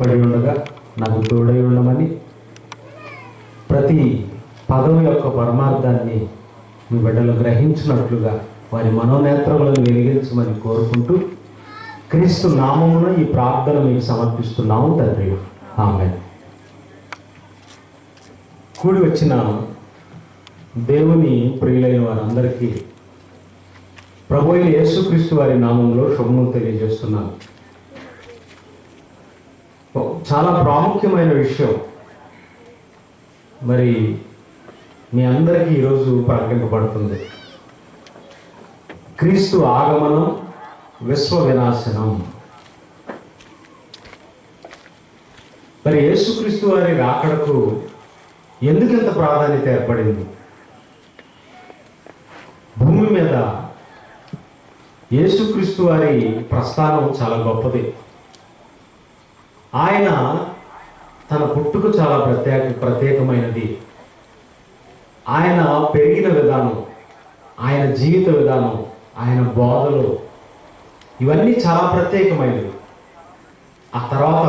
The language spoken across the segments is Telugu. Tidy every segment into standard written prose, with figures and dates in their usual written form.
పడి ఉండగా నాకు తోడై ఉండమని, ప్రతి పదం యొక్క పరమార్థాన్ని మీ బిడ్డలు గ్రహించినట్లుగా వారి మనోనేత్రములను వెలిగించమని కోరుకుంటూ క్రీస్తు నామమున ఈ ప్రార్థన మీకు సమర్పిస్తున్నాము తండ్రి. ఆమేన్. కూడి వచ్చిన దేవుని ప్రియులైన వారందరికీ ప్రభు అయిన యేసుక్రీస్తు వారి నామంలో శుభములు తెలియజేస్తున్నాను. చాలా ప్రాముఖ్యమైన విషయం మరి మీ అందరికీ ఈరోజు ప్రకటింపబడుతుంది. క్రీస్తు ఆగమనం, విశ్వ వినాశనం. మరి యేసుక్రీస్తు వారి రాకడకు ఎందుకు ఇంత ప్రాధాన్యత ఏర్పడింది? భూమి మీద యేసుక్రీస్తు వారి ప్రస్థానం చాలా గొప్పది. ఆయన తన పుట్టుక చాలా ప్రత్యేకమైనది. ఆయన పెరిగిన విధానం, ఆయన జీవిత విధానం, ఆయన బోధలు ఇవన్నీ చాలా ప్రత్యేకమైనవి. ఆ తర్వాత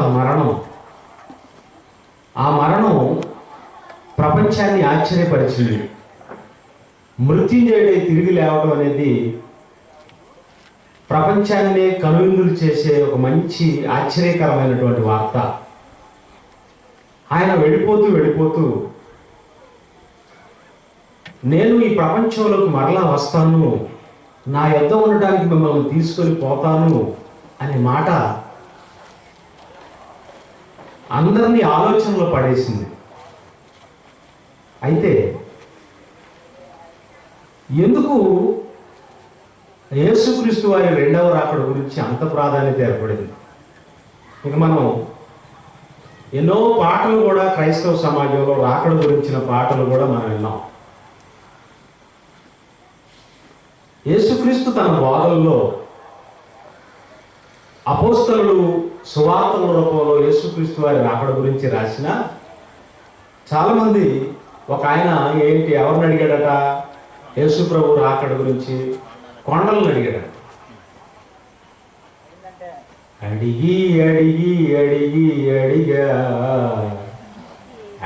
ఆ మరణం ప్రపంచాన్ని ఆశ్చర్యపరిచింది. మృత్యుంజయుడై తిరిగి లేవడం అనేది ప్రపంచాన్ని కనువిందులు చేసే ఒక మంచి ఆశ్చర్యకరమైనటువంటి వార్త. ఆయన వెళ్ళిపోతూ నేను ఈ ప్రపంచంలోకి మరలా వస్తాను, నా యొద్ద ఉండటానికి మిమ్మల్ని తీసుకొని పోతాను అనే మాట అందరినీ ఆలోచనలో పడేసింది. అయితే ఎందుకు యేసుక్రీస్తు వారి రెండవ రాకడ గురించి అంత ప్రాధాన్యత ఏర్పడింది? ఇక మనం ఎన్నో పాటలు కూడా క్రైస్తవ సమాజంలో రాకడ గురించిన పాటలు కూడా మనం విన్నాం. యేసుక్రీస్తు తన బోధల్లో అపోస్తలులు సువార్తల రూపంలో యేసుక్రీస్తు వారి రాకడ గురించి రాసిన చాలామంది, ఒక ఆయన ఎవరిని అడిగాడట యేసు ప్రభు రాకడ గురించి? కొండలను అడిగాడు. అడిగి అడిగి అడిగి అడిగా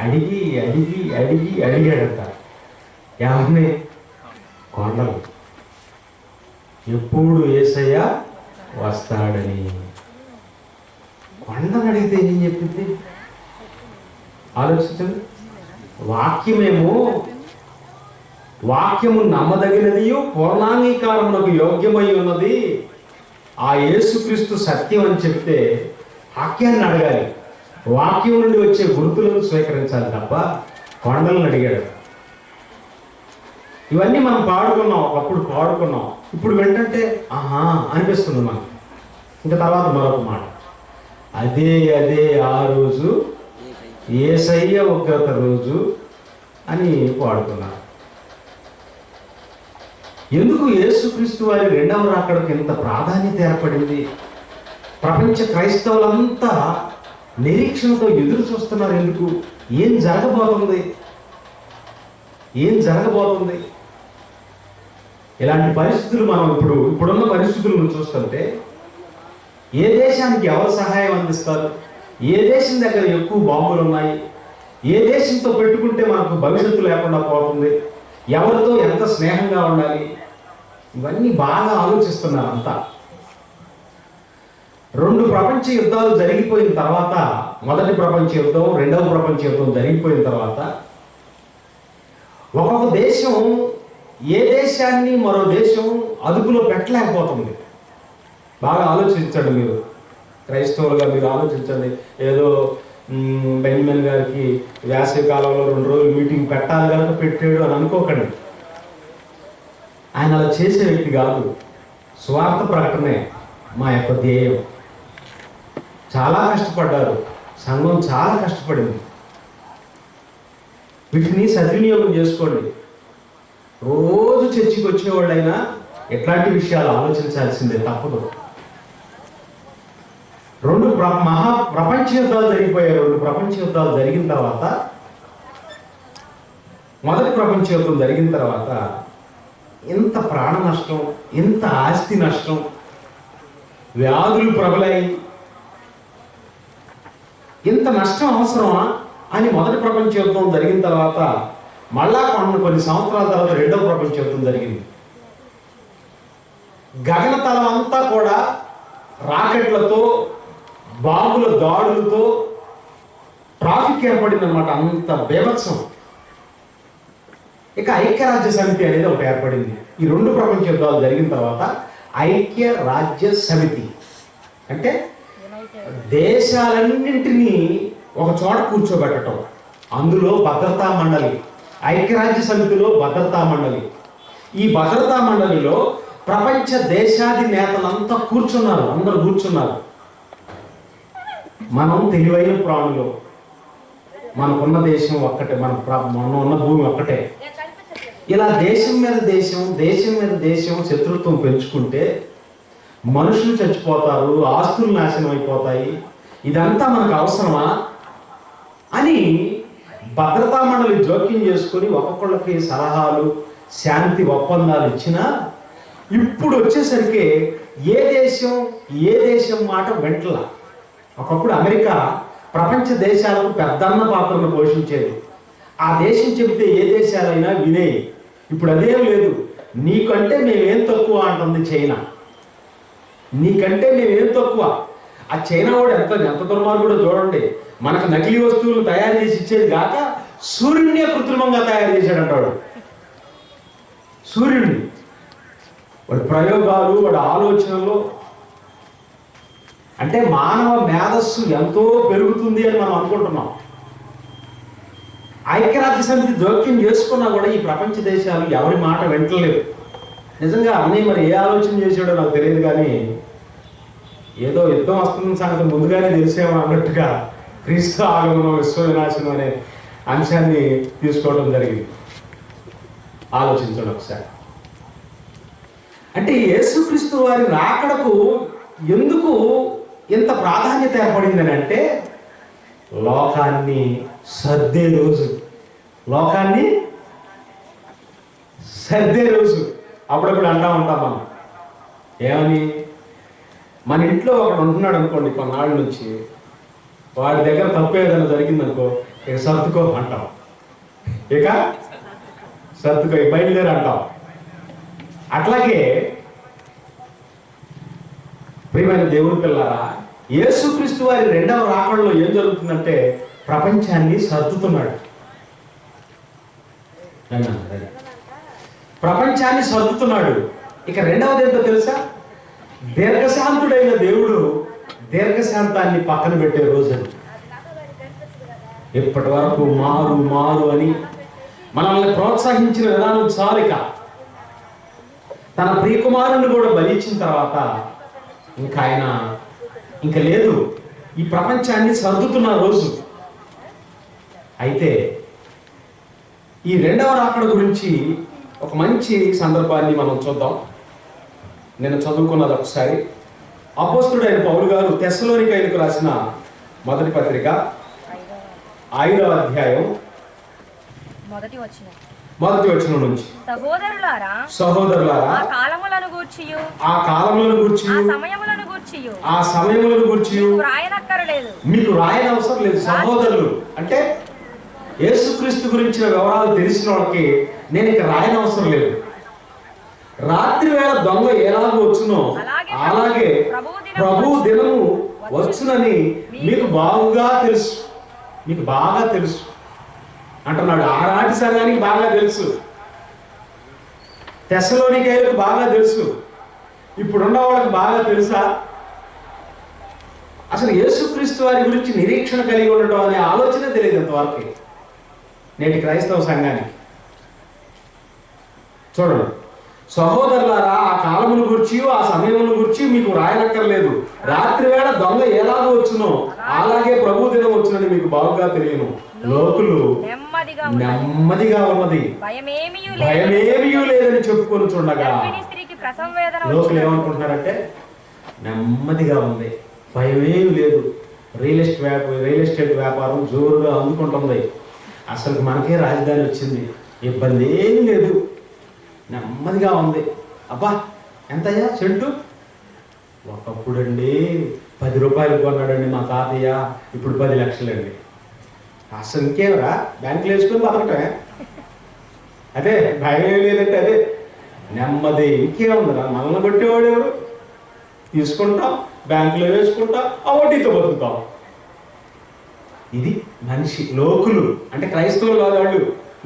అడిగి అడిగి అడిగి అడిగాడట. ఎవరిని? కొండలు. ఎప్పుడు యేసయ్య వస్తాడని కొండను అడిగితే ఏం చెప్పింది? ఆలోచించండి. వాక్యము నమ్మదగినది, పూర్ణాంగీకారమునకు యోగ్యమై ఉన్నది, ఆ యేసుక్రీస్తు సత్యం అని చెప్తే వాక్యాన్ని అడగాలి. వాక్యం నుండి వచ్చే గుర్తులను స్వీకరించాలి తప్ప కొండలను అడిగాడు. ఇవన్నీ మనం పాడుకున్నాం, ఒకప్పుడు పాడుకున్నాం. ఇప్పుడు వెంటంటే ఆహా అనిపిస్తుంది మనకు. ఇంకా తర్వాత మరొక మాట, అదే ఆ రోజు యేసయ్య ఉగ్రత రోజు అని పాడుకున్నారు. ఎందుకు యేసుక్రీస్తు వారి రెండవ రాకడకు ఇంత ప్రాధాన్యత ఏర్పడింది? ప్రపంచ క్రైస్తవులంతా నిరీక్షణతో ఎదురు చూస్తున్నారు. ఎందుకు? ఏం జరగబోతుంది? ఇలాంటి పరిస్థితులు మనం ఇప్పుడున్న పరిస్థితులను చూస్తుంటే ఏ దేశానికి ఎవరు సహాయం అందిస్తారు? ఏ దేశం దగ్గర ఎక్కువ బాంబులు ఉన్నాయి? ఏ దేశంతో పెట్టుకుంటే మనకు భవిష్యత్తు లేకుండా పోతుంది? ఎవరితో ఎంత స్నేహంగా ఉండాలి? ఇవన్నీ బాగా ఆలోచిస్తున్నారు అంతా. 2 ప్రపంచ యుద్ధాలు జరిగిపోయిన తర్వాత, మొదటి ప్రపంచ యుద్ధం, రెండవ ప్రపంచ యుద్ధం జరిగిపోయిన తర్వాత ఒక్కొక్క దేశం ఏ దేశాన్ని మరో దేశం అదుపులో పెట్టలేకపోతుంది. బాగా ఆలోచించండి. మీరు క్రైస్తవులుగా మీరు ఆలోచించండి. ఏదో బెంజమిన్ గారికి వేసవి కాలంలో 2 రోజులు మీటింగ్ పెట్టాలి కనుక పెట్టాడు అని అనుకోకండి. ఆయన అలా చేసే వ్యక్తి కాదు. స్వార్థ ప్రకటనే మా యొక్క ధ్యేయం. చాలా కష్టపడ్డారు, సంఘం చాలా కష్టపడింది. వీటిని సద్వినియోగం చేసుకోండి. రోజు చర్చికి వచ్చేవాళ్ళైనా ఎట్లాంటి విషయాలు ఆలోచించాల్సిందే, తప్పదు. 2 ప్రపంచ యుద్ధాలు జరిగిపోయాయి. 2 ప్రపంచ యుద్ధాలు జరిగిన తర్వాత, మొదటి ప్రపంచ యుద్ధం జరిగిన తర్వాత ఎంత ప్రాణ నష్టం, ఎంత ఆస్తి నష్టం, వ్యాధులు ప్రబలాయి. ఇంత నష్టం అవసరమా అని మొదటి ప్రపంచ యుద్ధం జరిగిన తర్వాత మళ్ళా కొన్ని సంవత్సరాల తర్వాత రెండవ ప్రపంచ యుద్ధం జరిగింది. గగనతలం అంతా కూడా రాకెట్లతో, బాంబుల దాడులతో ట్రాఫిక్ ఏర్పడింది అనమాట. అంత బీభత్సం. ఇక ఐక్యరాజ్య సమితి అనేది ఒకటి ఏర్పడింది. ఈ రెండు ప్రపంచ యుద్ధాలు జరిగిన తర్వాత ఐక్యరాజ్య సమితి అంటే దేశాలన్నింటినీ ఒక చోట కూర్చోబెట్టడం. అందులో భద్రతా మండలి, ఐక్యరాజ్య సమితిలో భద్రతా మండలి. ఈ భద్రతా మండలిలో ప్రపంచ దేశాధినేతలంతా కూర్చున్నారు. అందరూ కూర్చున్నారు. మనం తెలివైన ప్రాణులు, మనకున్న దేశం ఒక్కటే, మనం ఉన్న భూమి ఒక్కటే. ఇలా దేశం మీద దేశం, దేశం మీద దేశం శత్రుత్వం పెంచుకుంటే మనుషులు చచ్చిపోతారు, ఆస్తులు నాశనం అయిపోతాయి. ఇదంతా మనకు అవసరమా అని భద్రతా మండలి జోక్యం చేసుకొని ఒక్కొక్కళ్ళకి సలహాలు, శాంతి ఒప్పందాలు ఇచ్చినా ఇప్పుడు వచ్చేసరికి ఏ దేశం మాట వెంటల. ఒకప్పుడు అమెరికా ప్రపంచ దేశాలకు పెద్దన్న పాత్రను పోషించేది. ఆ దేశం చెబితే ఏ దేశాలైనా వినేయి. ఇప్పుడు అదేం లేదు. నీకంటే మేమేం తక్కువ అంటుంది చైనా. నీకంటే మేమేం తక్కువ. ఆ చైనా వాడు ఎంత దుర్మార్గుడో చూడండి. మనకు నకిలీ వస్తువులు తయారు చేసి ఇచ్చేది కాక సూర్యుడిని కృత్రిమంగా తయారు చేశాడంటాడు. సూర్యుడిని వాడి ప్రయోగాలు, వాడి ఆలోచనలు, అంటే మానవ మేధస్సు ఎంతో పెరుగుతుంది అని మనం అనుకుంటున్నాం. ఐక్యరాజ్య సమితి జోక్యం చేసుకున్నా కూడా ఈ ప్రపంచ దేశాలు ఎవరి మాట వింటలేవు. నిజంగా అన్నయ్య మరి ఏ ఆలోచన చేశాడో నాకు తెలియదు, కానీ ఏదో యుద్ధం వస్తున్న సంగతి ముందుగానే తెలిసేమో అన్నట్టుగా క్రీస్తు ఆగమనం, విశ్వ వినాశనం అనే అంశాన్ని తీసుకోవడం జరిగింది. ఆలోచించండి ఒకసారి. అంటే యేసుక్రీస్తు వారి రాకడకు ఎందుకు ఇంత ప్రాధాన్యత ఏర్పడిందని అంటే లోకాన్ని సర్దే రోజు. లోకాన్ని సర్దే రోజు. అప్పుడప్పుడు అంటా ఉంటాం మనం. ఏమని? మన ఇంట్లో ఒకడు ఉంటున్నాడు అనుకోండి కొన్నాళ్ళ నుంచి, వాడి దగ్గర తప్పు ఏదైనా జరిగిందనుకో, ఇక సర్దుకో అంటాం. ఇక సర్దుకో, బయలుదేరి అంటాం. అట్లాగే ప్రియమైన దేవుని పిల్లారా, యేసుక్రీస్తు వారి రెండవ రాకడలో ఏం జరుగుతుందంటే ప్రపంచాన్ని సర్దుతున్నాడు. ప్రపంచాన్ని సర్దుతున్నాడు. ఇక రెండవది ఏంటో తెలుసా? దీర్ఘశాంతుడైన దేవుడు దీర్ఘశాంతాన్ని పక్కన పెట్టే రోజు. ఇప్పటి వరకు మారు అని మనల్ని ప్రోత్సహించిన విధానం చాలిక. తన ప్రియకుమారుని కూడా బలిచ్చిన తర్వాత ఇంకా ఆయన ఇంకా లేదు. ఈ ప్రపంచాన్ని సర్దుతున్న రోజు. అయితే ఈ రెండవ రాకడ గురించి ఒక మంచి సందర్భాన్ని మనం చూద్దాం. నేను చదువుకున్నది ఒకసారి. అపోస్తలుడైన పౌలు గారు తెస్సలోనికైలకు రాసిన మొదటి పత్రిక 5వ అధ్యాయం మొదటి వచనం నుంచి, సహోదరులారా ఆ కాలములను గూర్చియు ఆ సమయములను గూర్చియు మీకు రాయనవసరం లేదు. సహోదరులు అంటే యేసుక్రీస్తు గురించిన వివరాలు తెలిసిన వాళ్ళకి నేను ఇక రాయనవసరం లేదు. రాత్రి వేళ దొంగ ఎలాగో వచ్చునో అలాగే ప్రభు దినము వచ్చునని మీకు బాగా తెలుసు అంటున్నాడు. ఆనాటి సంఘానికి బాగా తెలుసు, తెస్సలోనికైలకు బాగా తెలుసు, ఇప్పుడున్న వాళ్ళకి బాగా తెలుసా? అసలు యేసుక్రీస్తు వారి గురించి నిరీక్షణ కలిగి ఉండటం అనే ఆలోచన తెలియదు ఇంతవరకు నేటి క్రైస్తవ సంఘానికి. చూడండి, సహోదరులారా ఆ కాలమును గురించి ఆ సమయమును గురించి మీకు రాయనక్కర్లేదు. రాత్రి వేళ దొంగ ఎలాగో వచ్చునో అలాగే ప్రభు దినం వచ్చునని మీకు బాగుగా తెలియను. లోకులు నెమ్మదిగా ఉన్నది, భయమేమీ లేదని చెప్పుకొని చూడగా లోకులు ఏమనుకుంటున్నారంటే నెమ్మదిగా ఉంది, భయమేమి లేదు, రియల్ ఎస్టేట్ వ్యాపారం జోరుగా అందుకుంటుంది, అసలు మనకే రాజధాని వచ్చింది, ఇబ్బంది ఏమీ లేదు, నెమ్మదిగా ఉంది. అబ్బా ఎంతయ్యా సెంటు ఒకప్పుడండి 10 రూపాయలు కొన్నాడండి మా తాతయ్య, ఇప్పుడు 10 లక్షలండి. అసలు ఇంకేమరా బ్యాంకులో వేసుకొని బతకటమే. అదే భయం ఏం లేదంటే అదే నెమ్మది. ఇంకేముందిరా, మనల్ని కొట్టేవాడు ఎవరు? తీసుకుంటాం, బ్యాంకులో వేసుకుంటాం, ఆ వడ్డీతో బతుకుతాం. ఇది మనిషి. లోకులు అంటే క్రైస్తవులు కాదు వాళ్ళు,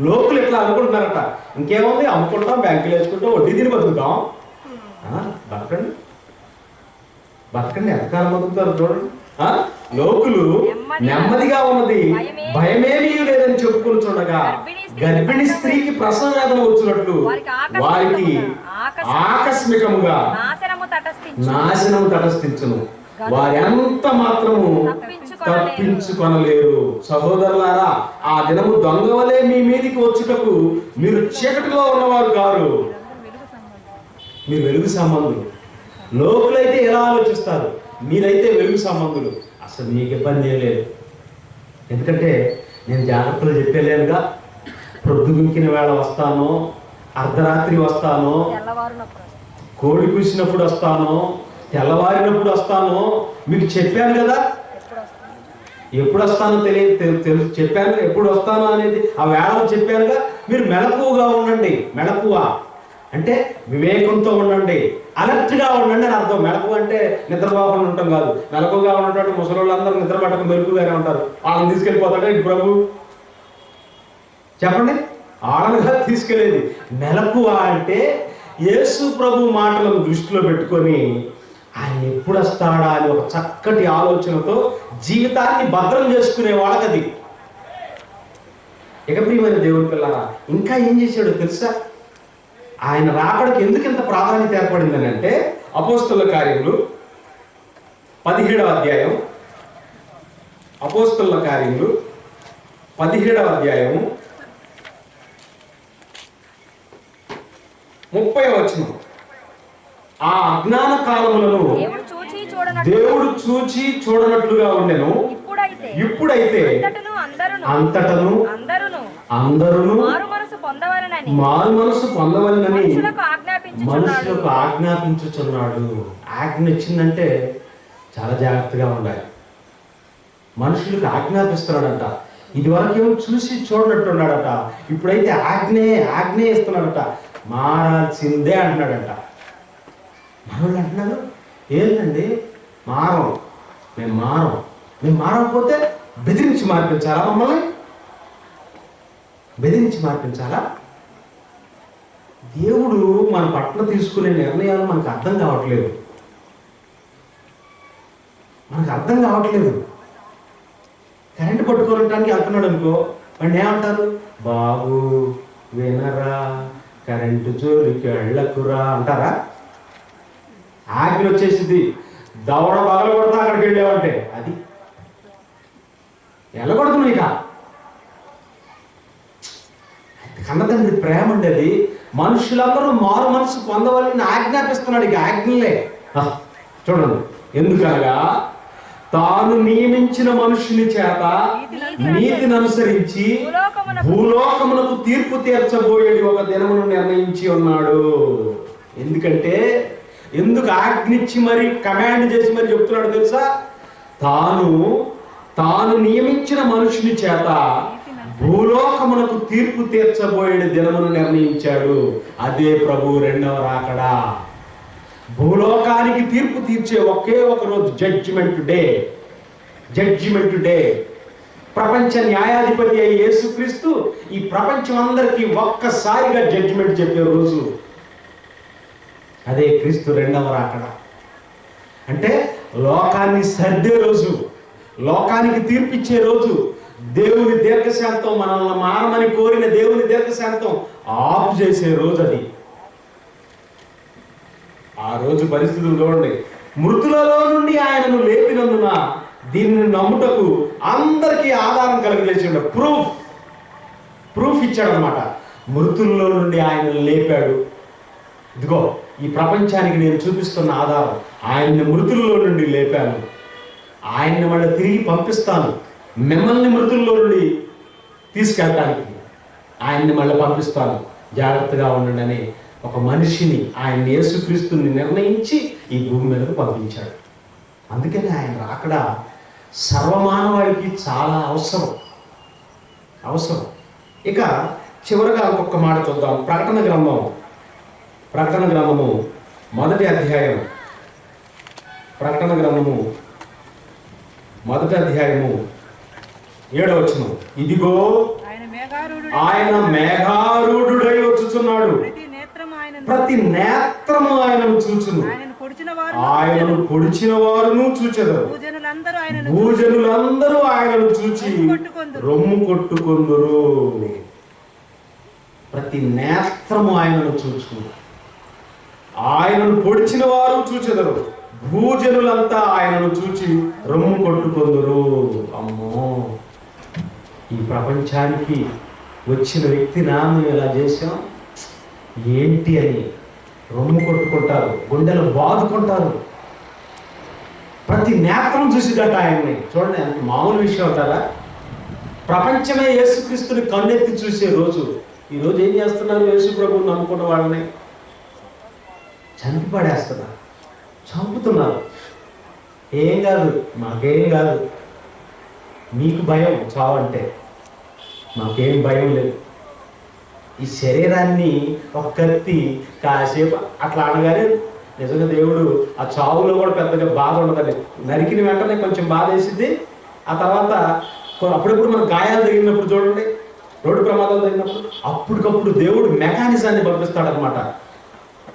లోకులు ఎట్లా అనుకుంటున్నారట. ఇంకేముంది, అమ్ముకుంటాం, బ్యాంకులో వేసుకుంటాం, వడ్డీ తిని బతుకుతాం. బతకండి బతకండి, ఎంతకాలం బతుకుతారు చూడండి. లోకులు నెమ్మదిగా ఉన్నది భయమేమీ లేదని చెప్పుకుని చూడగా గర్భిణీ స్త్రీకి ప్రసవ వేదన వచ్చినట్లు వారికి ఆకస్మికముగా నాశనము తటస్థించును. వారి ఎంత మాత్రము తప్పించుకొనలేరు. సహోదరులారా, ఆ దినము దొంగ వలె మీ మీదికి వచ్చుటకు మీరు చీకటిలో ఉన్నవారు కారు, మీరు వెలుగు సంబంధులు. లోకులైతే ఎలా ఆలోచిస్తారు, మీరైతే వెలుగు సంబంధులు. అసలు మీకు ఇబ్బంది ఏం లేదు. ఎందుకంటే నేను జాగ్రత్తలు చెప్పలేనుగా. ప్రొద్దుగుంకిన వేళ వస్తాను, అర్ధరాత్రి వస్తాను, కోడి కూసినప్పుడు వస్తాను, తెల్లవారినప్పుడు వస్తాను. మీకు చెప్పాను కదా, ఎప్పుడు వస్తానో తెలుసు చెప్పాను, ఎప్పుడు వస్తానో అనేది ఆ వేళలు చెప్పానుగా. మీరు మెలకువగా ఉండండి. మెలకువ అంటే వివేకంతో ఉండండి, అలర్ట్గా ఉండండి అని అర్థం. మెలకువ అంటే నిద్రపోకుండా ఉంటాం కాదు. మెలకువగా ఉన్నటువంటి ముసలి వాళ్ళందరూ నిద్ర పట్టక మెలకుగానే ఉంటారు. వాళ్ళని తీసుకెళ్ళిపోతాడే ఇటు ప్రభు, చెప్పండి. ఆడలుగా తీసుకెళ్ళేది మెలకువ అంటే యేసు ప్రభు మాటలను దృష్టిలో పెట్టుకొని ఆయన ఎప్పుడు వస్తాడా అని ఒక చక్కటి ఆలోచనతో జీవితాన్ని భద్రం చేసుకునే వాళ్ళకది. ఇక ప్రియమైన దేవుని పిల్లరా, ఇంకా ఏం చేశాడో తెలుసా? ఆయన రాకడకు ఎందుకు ఇంత ప్రాధాన్యత ఏర్పడిందని అంటే అపోస్తలుల కార్యములు 17వ అధ్యాయం, అపోస్తలుల కార్యములు 17వ అధ్యాయము 30వ వచనం. ఆ అజ్ఞాన కాలములను దేవుడు చూచి చూడనట్లుగా ఉండెను. ఇప్పుడైతే అంతటను అందరూ మారు మనసు పొందవలనని మనుషులకు ఆజ్ఞాపించుచున్నాడు. ఆజ్ఞ ఇచ్చిందంటే చాలా జాగ్రత్తగా ఉండాలి. మనుషులకు ఆజ్ఞాపిస్తున్నాడట. ఇదివరకేమో చూసి చూడనట్టున్నాడట, ఇప్పుడైతే ఆజ్ఞే ఇస్తున్నాడట. మారాల్సిందే అంటున్నాడట. మనోళ్ళు అంటున్నారు, ఏంటండి మేము మారకపోతే బెదిరించి మార్పించాలా? మమ్మల్ని బెదిరించి మార్పించాలా? దేవుడు మన పట్ల తీసుకునే నిర్ణయాలు మనకు అర్థం కావట్లేదు. కరెంటు పట్టుకోవడానికి వెళ్తున్నాడు అనుకో, వాడిని ఏమంటారు? బాబు వినరా, కరెంటు జోలికి వెళ్ళకురా అంటారా? ఆజ్ఞ వచ్చేసింది, దవడ బగలు కొడతా అక్కడికి వెళ్ళావంటే అది వెళ్ళకూడదు. ఇక కన్నతండ్రి ప్రేమ ఉండేది. మనుషులందరూ మారు మనసు పొందవాలని ఆజ్ఞాపిస్తున్నాడు. ఇక ఆజ్ఞలే చూడండి. ఎందుకనగా తాను నియమించిన మనుషుని చేత నీతిని అనుసరించి భూలోకమునకు తీర్పు తీర్చబోయేది ఒక దినమును నిర్ణయించి ఉన్నాడు. ఎందుకు ఆజ్ఞించి మరి కమాండ్ చేసి మరి చెప్తున్నాడు తెలుసా? తాను నియమించిన మనుషుని చేత భూలోకమునకు తీర్పు తీర్చబోయే దినమును నిర్ణయించాడు. అదే ప్రభు రెండవ రాకడా. భూలోకానికి తీర్పు తీర్చే ఒకే ఒక రోజు జడ్జిమెంట్ డే. ప్రపంచ న్యాయాధిపతి అయి యేసుక్రీస్తు ఈ ప్రపంచం అందరికీ ఒక్కసారిగా జడ్జిమెంట్ చెప్పే రోజు అదే క్రీస్తు రెండవ రాకడా. అంటే లోకాన్ని సర్దే రోజు, లోకానికి తీర్పిచ్చే రోజు, దేవుని దీర్ఘశాంతం, మనల్ని మానమని కోరిన దేవుని దీర్ఘశాంతం ఆపు చేసే రోజు అది. ఆ రోజు పరిస్థితులు చూడండి. మృతులలో నుండి ఆయనను లేపినందున దీనిని నమ్ముటకు అందరికీ ఆధారం కలిగజేసాడు. ప్రూఫ్ ఇచ్చాడనమాట. మృతుల్లో నుండి ఆయనను లేపాడు. ఇదిగో ఈ ప్రపంచానికి నేను చూపిస్తున్న ఆధారం. ఆయన్ని మృతుల్లో నుండి లేపాను, ఆయన్ని మళ్ళీ తిరిగి పంపిస్తాను. మిమ్మల్ని మృతుల్లో నుండి తీసుకెళ్ళటానికి ఆయన్ని మళ్ళీ పంపిస్తాను, జాగ్రత్తగా ఉండండి అని ఒక మనిషిని, ఆయన యేసుక్రీస్తుని నిర్ణయించి ఈ భూమి మీదకు పంపించాడు. అందుకని ఆయన రాకడ సర్వమానవాడికి చాలా అవసరం. ఇక చివరగా ఇంకొక మాట చూద్దాం. ప్రకటన గ్రంథము మొదటి అధ్యాయం, ప్రకటన గ్రంథము మొదటి అధ్యాయము 7వ వచనం. ఇదిగో ఆయన మేఘారూఢుడై వచ్చుచున్నాడు, ప్రతి నేత్రము ఆయనను చూచును, ఆయనను పొడిచిన వారును చూచెదరు, భూజనులందరూ ఆయనను చూచి రొమ్ము కొట్టుకొందురు. ప్రతి నేత్రము ఆయనను చూచును, ఆయనను పొడిచిన వారు చూచెదరు, భూజనులంతా ఆయనను చూచి రొమ్ము కొట్టుకొందురు. అమ్మో, ఈ ప్రపంచానికి వచ్చిన వ్యక్తి నాను ఇలా చేశాం ఏంటి అని రొమ్ము కొట్టుకుంటారు, గుండెలు బాదుకుంటారు. ప్రతి నేత్రం చూసిదట ఆయన్ని. చూడండి, అంత మామూలు విషయం అంటారా? ప్రపంచమే యేసుక్రీస్తుని కన్నెత్తి చూసే రోజు. ఈరోజు ఏం చేస్తున్నారు? యేసు ప్రభువుని నమ్ముకున్న వాళ్ళని చంపి పడేస్తున్నారు, చంపుతున్నారు. ఏం కాదు, మాకేం కాదు. మీకు భయం చావంటే, మాకేం భయం లేదు. ఈ శరీరాన్ని ఒక కత్తి కాసేపు అట్లా అనగానే నిజంగా దేవుడు ఆ చావులో కూడా పెద్దగా బాధ ఉండదండి. నరికిన వెంటనే కొంచెం బాధ వేసింది. ఆ తర్వాత అప్పుడప్పుడు మన గాయాలు తగిలినప్పుడు చూడండి, రోడ్డు ప్రమాదాలు తగిలినప్పుడు అప్పటికప్పుడు దేవుడు మెకానిజాన్ని పంపిస్తాడనమాట.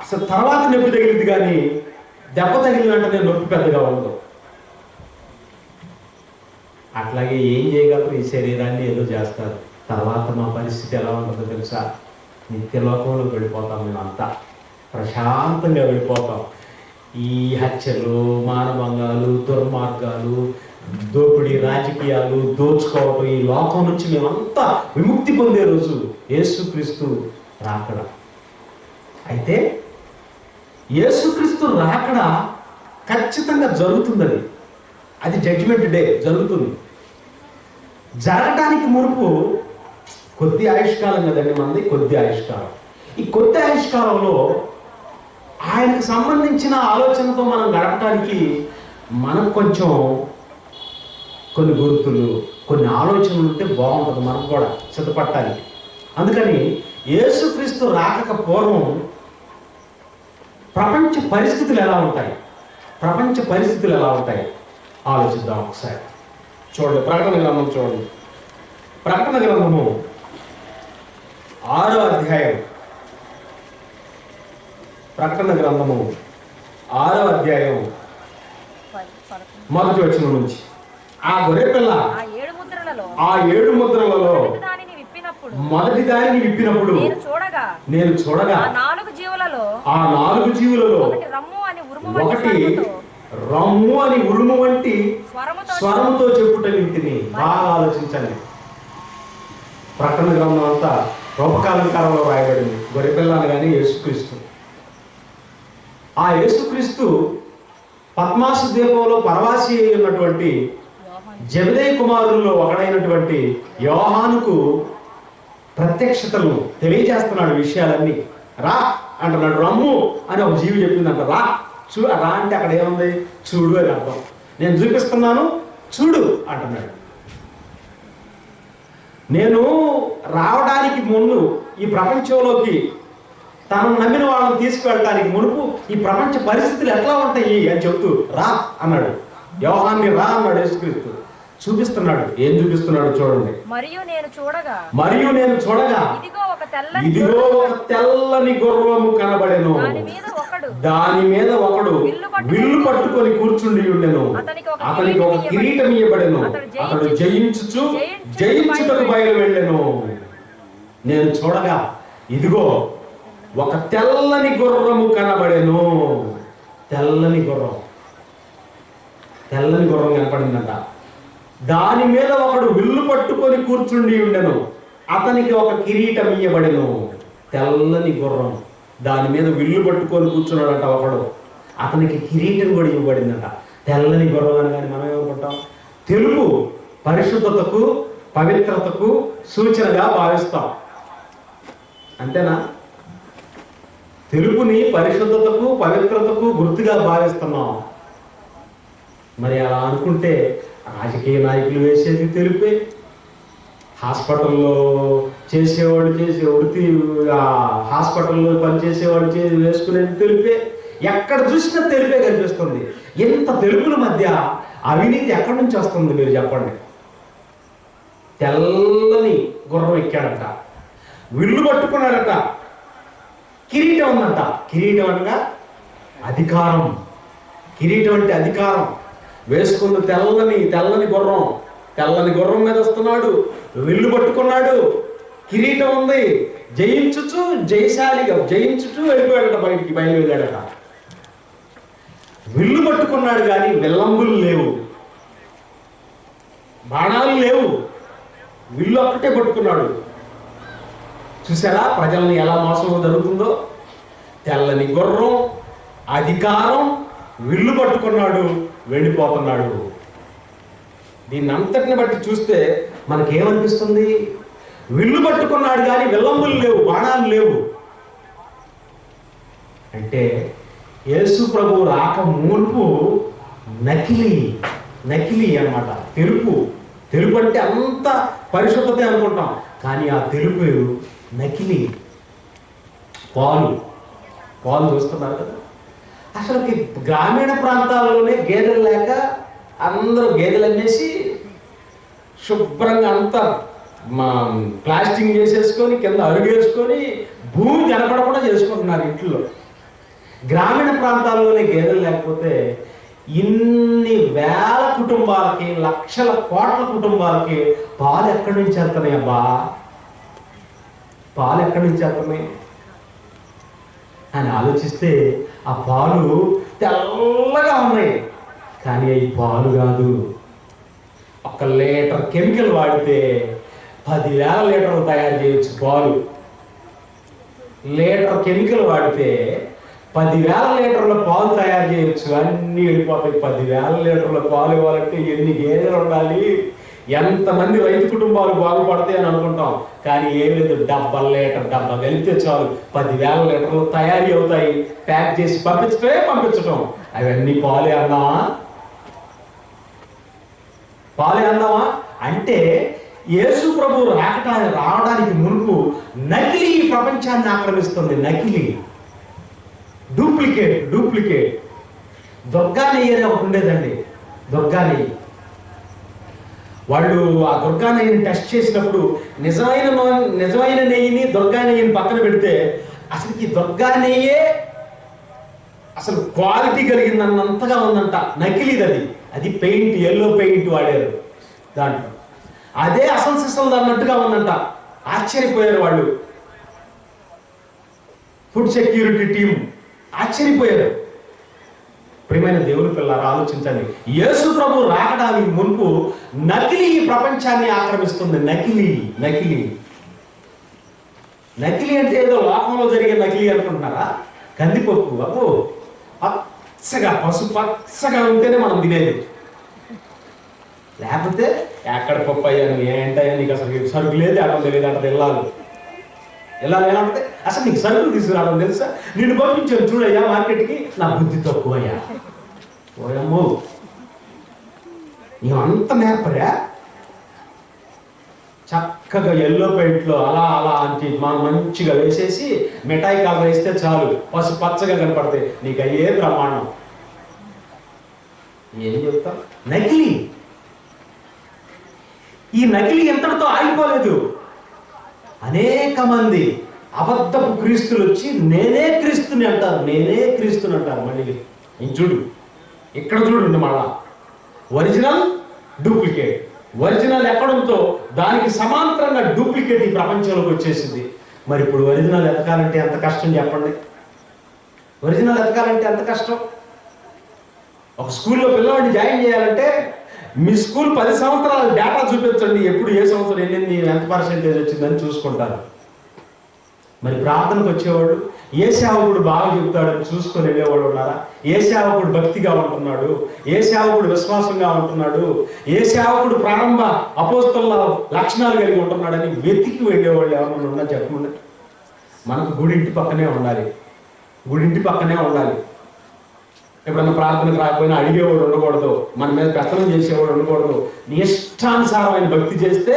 అసలు తర్వాత నొప్పి తగిలింది, కానీ దెబ్బ తగిలిన వెంటనే నొప్పి పెద్దగా ఉండదు. అట్లాగే ఏం చేయగలరు? ఈ శరీరాన్ని ఏదో చేస్తారు. తర్వాత మా పరిస్థితి ఎలా ఉంటుందో తెలుసా? నిత్యలోకంలో వెళ్ళిపోతాం. మేమంతా ప్రశాంతంగా వెళ్ళిపోతాం. ఈ హత్యలు, మానభంగాలు, దుర్మార్గాలు, దోపిడీ, రాజకీయాలు, దోచుకోవటం, ఈ లోకం నుంచి మేమంతా విముక్తి పొందే రోజు యేసుక్రీస్తు రాకడ. అయితే యేసుక్రీస్తు రాకడ ఖచ్చితంగా జరుగుతుంది. అది జడ్జిమెంట్ డే జరుగుతుంది. జరగటానికి మునుపు కొద్ది ఆయుష్కాలం కదండి మనది, కొద్ది ఆయుష్కాలం. ఈ కొద్ది ఆయుష్కాలంలో ఆయనకు సంబంధించిన ఆలోచనతో మనం గడపడానికి మనకు కొంచెం కొన్ని గుర్తులు, కొన్ని ఆలోచనలు ఉంటే బాగుంటుంది. మనం కూడా సిద్ధపడటానికి. అందుకని యేసుక్రీస్తు రాకక పూర్వం ప్రపంచ పరిస్థితులు ఎలా ఉంటాయి ఆలోచిద్దాం ఒకసారి. చూడండి, ప్రకటన గ్రంథం చూడండి. ప్రకటన గ్రంథము 6వ అధ్యాయం, ప్రకటన గ్రంథము 6వ అధ్యాయం మొదటి వచనం నుంచి. ఆ గొర్రెపిల్ల ఆ 7 ముద్రలలో మొదటి దానిని విప్పినప్పుడు నేను చూడగా ఆ 4 జీవులలో ఒకటి రమ్ము అని ఉరుము వంటి స్వరముతో చెప్పుట వింటిని. బాగా ఆలోచించండి. ప్రకటన గ్రంథం అంతా రూపకాలంకారంలో రాయబడింది. గొర్రెపిల్ల అనగానే యేసుక్రీస్తు. ఆ యేసుక్రీస్తు పద్మాసు ద్వీపంలో పరవాసి అయి ఉన్నటువంటి జెబెదయి కుమారుల్లో ఒకడైనటువంటి యోహానుకు ప్రత్యక్షతలు తెలియజేస్తున్నాడు. విషయాలన్నీ రా అంటున్నాడు. రమ్ము అని ఒక జీవి చెప్పిందంట. రా రా అంటే అక్కడ ఏముంది? చూడు అని అర్థం. నేను చూపిస్తున్నాను, చూడు అంటున్నాడు. నేను రావడానికి ముందు ఈ ప్రపంచంలోకి తనను నమ్మిన వాళ్ళని తీసుకువెళ్ళడానికి మునుపు ఈ ప్రపంచ పరిస్థితులు ఎట్లా ఉంటాయి అని చెప్తూ రా అన్నాడు. యోహాన్ని రా అన్నాడు యేసుక్రీస్తు. చూపిస్తున్నాడు. ఏం చూపిస్తున్నాడు చూడండి. మరియు నేను చూడగా ఇదిగో ఒక తెల్లని గుర్రము కనబడెను. దాని మీద ఒకడు విల్లు పట్టుకొని కూర్చుండి ఉండెను. అతనికి ఒక కిరీటం ఇయ్యబడెను. అతడు జయించుటకు బయలు వెళ్ళెను. నేను చూడగా ఇదిగో ఒక తెల్లని గుర్రము కనబడెను. తెల్లని గుర్రం కనపడిందంట. దాని మీద ఒకడు విల్లు పట్టుకొని కూర్చుండి ఉండెను. అతనికి ఒక కిరీటం ఇయ్యబడెను. తెల్లని గుర్రం, దాని మీద విల్లు పట్టుకొని కూర్చున్నాడంట ఒకడు. అతనికి కిరీటం కూడా ఇవ్వబడిందంట. తెల్లని గుర్రం అనగానే మనం ఏమనుకుంటాం? తెలుపు పరిశుద్ధతకు, పవిత్రతకు సూచనగా భావిస్తాం. అంతేనా? తెలుపుని పరిశుద్ధతకు పవిత్రతకు గుర్తుగా భావిస్తున్నాం. మరి అలా అనుకుంటే రాజకీయ నాయకులు వేసేది తెలుపే, హాస్పిటల్లో చేసేవాడు చేసే వృత్తి, హాస్పిటల్లో పనిచేసేవాడు వేసుకునేది తెలుపే, ఎక్కడ చూసినా తెలుపే కనిపిస్తుంది. ఇంత తెలుపుల మధ్య అవినీతి ఎక్కడి నుంచి వస్తుంది మీరు చెప్పండి? తెల్లని గుర్రం ఎక్కాడట, విల్లు పట్టుకున్నాడట, కిరీటం ఉందంట. కిరీటం అనగా అధికారం. కిరీటం అంటే అధికారం. వేసుకున్న తెల్లని గుర్రం మీద వస్తున్నాడు, విల్లు పట్టుకున్నాడు, కిరీటం ఉంది, జయశాలిగా జయించుచు వెళ్ళిపోయాడట, బయలుదేరాడట. విల్లు పట్టుకున్నాడు కానీ విల్లంబులు లేవు, బాణాలు లేవు, విల్లు ఒక్కటే పట్టుకున్నాడు. చూసారా ప్రజల్ని ఎలా మోసం జరుగుతుందో? తెల్లని గుర్రం, అధికారం, విల్లు పట్టుకున్నాడు, వెళ్ళిపోతున్నాడు. దీన్ని అంతటిని బట్టి చూస్తే మనకేమనిపిస్తుంది? విల్లు పట్టుకున్నాడు కానీ విల్లంబులు లేవు, బాణాలు లేవు. అంటే యేసు ప్రభు రాక మునుపు నకిలీ అన్నమాట. తెలుపు అంటే అంత పరిశుద్ధతే అనుకుంటాం, కానీ ఆ తెలుపు నకిలీ. పాలు చూస్తున్నారు కదా. అసలుకి గ్రామీణ ప్రాంతాల్లోనే గేదెలు లేక అందరూ గేదెలు అమ్మేసి శుభ్రంగా అంతా ప్లాస్టింగ్ చేసేసుకొని కింద అరుగేసుకొని భూమి కనపడకుండా చేసుకుంటున్నారు ఇంట్లో. గ్రామీణ ప్రాంతాల్లోనే గేదెలు లేకపోతే ఇన్ని వేల కుటుంబాలకి, లక్షల కోట్ల కుటుంబాలకి పాలు ఎక్కడి నుంచి వెళ్తున్నాయి అబ్బా? పాలు ఎక్కడి నుంచి వెళ్తున్నాయి అని ఆలోచిస్తే ఆ పాలు తెల్లగా ఉన్నాయి, కానీ అవి పాలు కాదు. 1 లీటర్ కెమికల్ వాడితే 10,000 లీటర్లు తయారు చేయొచ్చు పాలు. లీటర్ కెమికల్ వాడితే 10,000 లీటర్ల పాలు తయారు చేయొచ్చు. అన్నీ వెళ్ళిపోతాయి. 10,000 లీటర్ల పాలు ఇవ్వాలంటే ఎన్ని గేదెలు ఉండాలి, ఎంతమంది రైతు కుటుంబాలు బాగుపడతాయి అని అనుకుంటాం. కానీ ఏం లేదు, 70 లీటర్ డబ్బా కలిపితే చాలు 10,000 లీటర్లు తయారీ అవుతాయి. ప్యాక్ చేసి పంపించటం. అవన్నీ పాలే అందామా? అంటే యేసు ప్రభు రావడానికి మునుపు నకిలీ ఈ ప్రపంచాన్ని ఆక్రమిస్తుంది. నకిలీ, డూప్లికేట్. దుర్గా నెయ్యి అని ఒకటి ఉండేదండి. దుర్గా నెయ్యి వాళ్ళు ఆ దుర్గా నెయ్యిని టెస్ట్ చేసినప్పుడు నిజమైన నెయ్యిని దుర్గా నెయ్యిని పక్కన పెడితే అసలు ఈ దుర్గా నెయ్యే అసలు క్వాలిటీ కలిగిందన్నంతగా ఉందంట. నకిలీది అది పెయింట్, ఎల్లో పెయింట్ వాడారు దాంట్లో. అదే అసలు సిస్టమ్ అన్నట్టుగా ఉందంట. ఆశ్చర్యపోయారు వాళ్ళు, ఫుడ్ సెక్యూరిటీ టీం ఆశ్చర్యపోయారు. ప్రియమైన దేవుని పిల్లలారా ఆలోచించండి. యేసు ప్రభు రాకడానికి మునుపు నకిలీ ఈ ప్రపంచాన్ని ఆక్రమిస్తుంది. నకిలీ అంటే ఏదో లోకంలో జరిగే నకిలీ అనుకుంటున్నారా? కందిపప్పు అబ్బో పచ్చగా ఉంటేనే మనం తినేది, లేకపోతే ఎక్కడ పప్పు అయ్యాను ఏంటయ్యా నీకు అసలు సరుకు లేదు, అక్కడ తెలియదు, అక్కడ వెళ్ళాలి ఏమంటే అసలు నీకు సరుకులు తీసుకురావడం తెలుసా? నేను పంపించాను చూడయ్యా మార్కెట్కి, నా బుద్ధి తక్కువయ్యా. ఓయమ్మో, నీవంత నేర్పరా? చక్కగా ఎల్లో పెయింట్లో అలా అంటే మనం మంచిగా వేసేసి మిఠాయి కలర్ వేస్తే చాలు, పచ్చగా కనపడతాయి. నీకు అయ్యే ప్రమాణం. ఏం చెప్తాం? నకిలీ. ఈ నకిలీ ఎంతటితో ఆగిపోలేదు. అనేక మంది అబద్ధపు క్రీస్తులు వచ్చి నేనే క్రీస్తుని అంటారు. మళ్ళీ చూడు, ఇక్కడ చూడండి, మళ్ళా ఒరిజినల్ డూప్లికేట్. ఒరిజినల్ ఎక్కడంతో దానికి సమాంతరంగా డూప్లికేట్ ఈ ప్రపంచంలోకి వచ్చేసింది. మరి ఇప్పుడు ఒరిజినల్ ఎతకాలంటే ఎంత కష్టం చెప్పండి? ఒరిజినల్ ఎతకాలంటే ఎంత కష్టం? ఒక స్కూల్లో పిల్లవాడిని జాయిన్ చేయాలంటే మీ స్కూల్ 10 సంవత్సరాల డేటా చూపించండి, ఎప్పుడు ఏ సంవత్సరం వెళ్ళింది, ఎంత పర్సెంటేజ్ వచ్చిందని చూసుకుంటారు. మరి ప్రార్థనకు వచ్చేవాడు ఏ సేవకుడు బాగా చెబుతాడని చూసుకొని వెళ్ళేవాడు ఉన్నారా? ఏ సేవకుడు భక్తిగా ఉంటున్నాడు, ఏ సేవకుడు విశ్వాసంగా ఉంటున్నాడు, ఏ సేవకుడు ప్రారంభ అపోస్తలుల లక్షణాలు కలిగి ఉంటున్నాడని వెతికి వెళ్ళేవాళ్ళు ఎవరన్నా ఉన్నా చెప్పండి. మనకు గుడి ఇంటి పక్కనే ఉండాలి, గుడింటి పక్కనే ఉండాలి. ఎప్పుడన్నా ప్రార్థనకు రాకపోయినా అడిగేవాడు ఉండకూడదు, మన మీద పెత్తనం చేసేవాడు ఉండకూడదు. నీ ఇష్టానుసారమైన భక్తి చేస్తే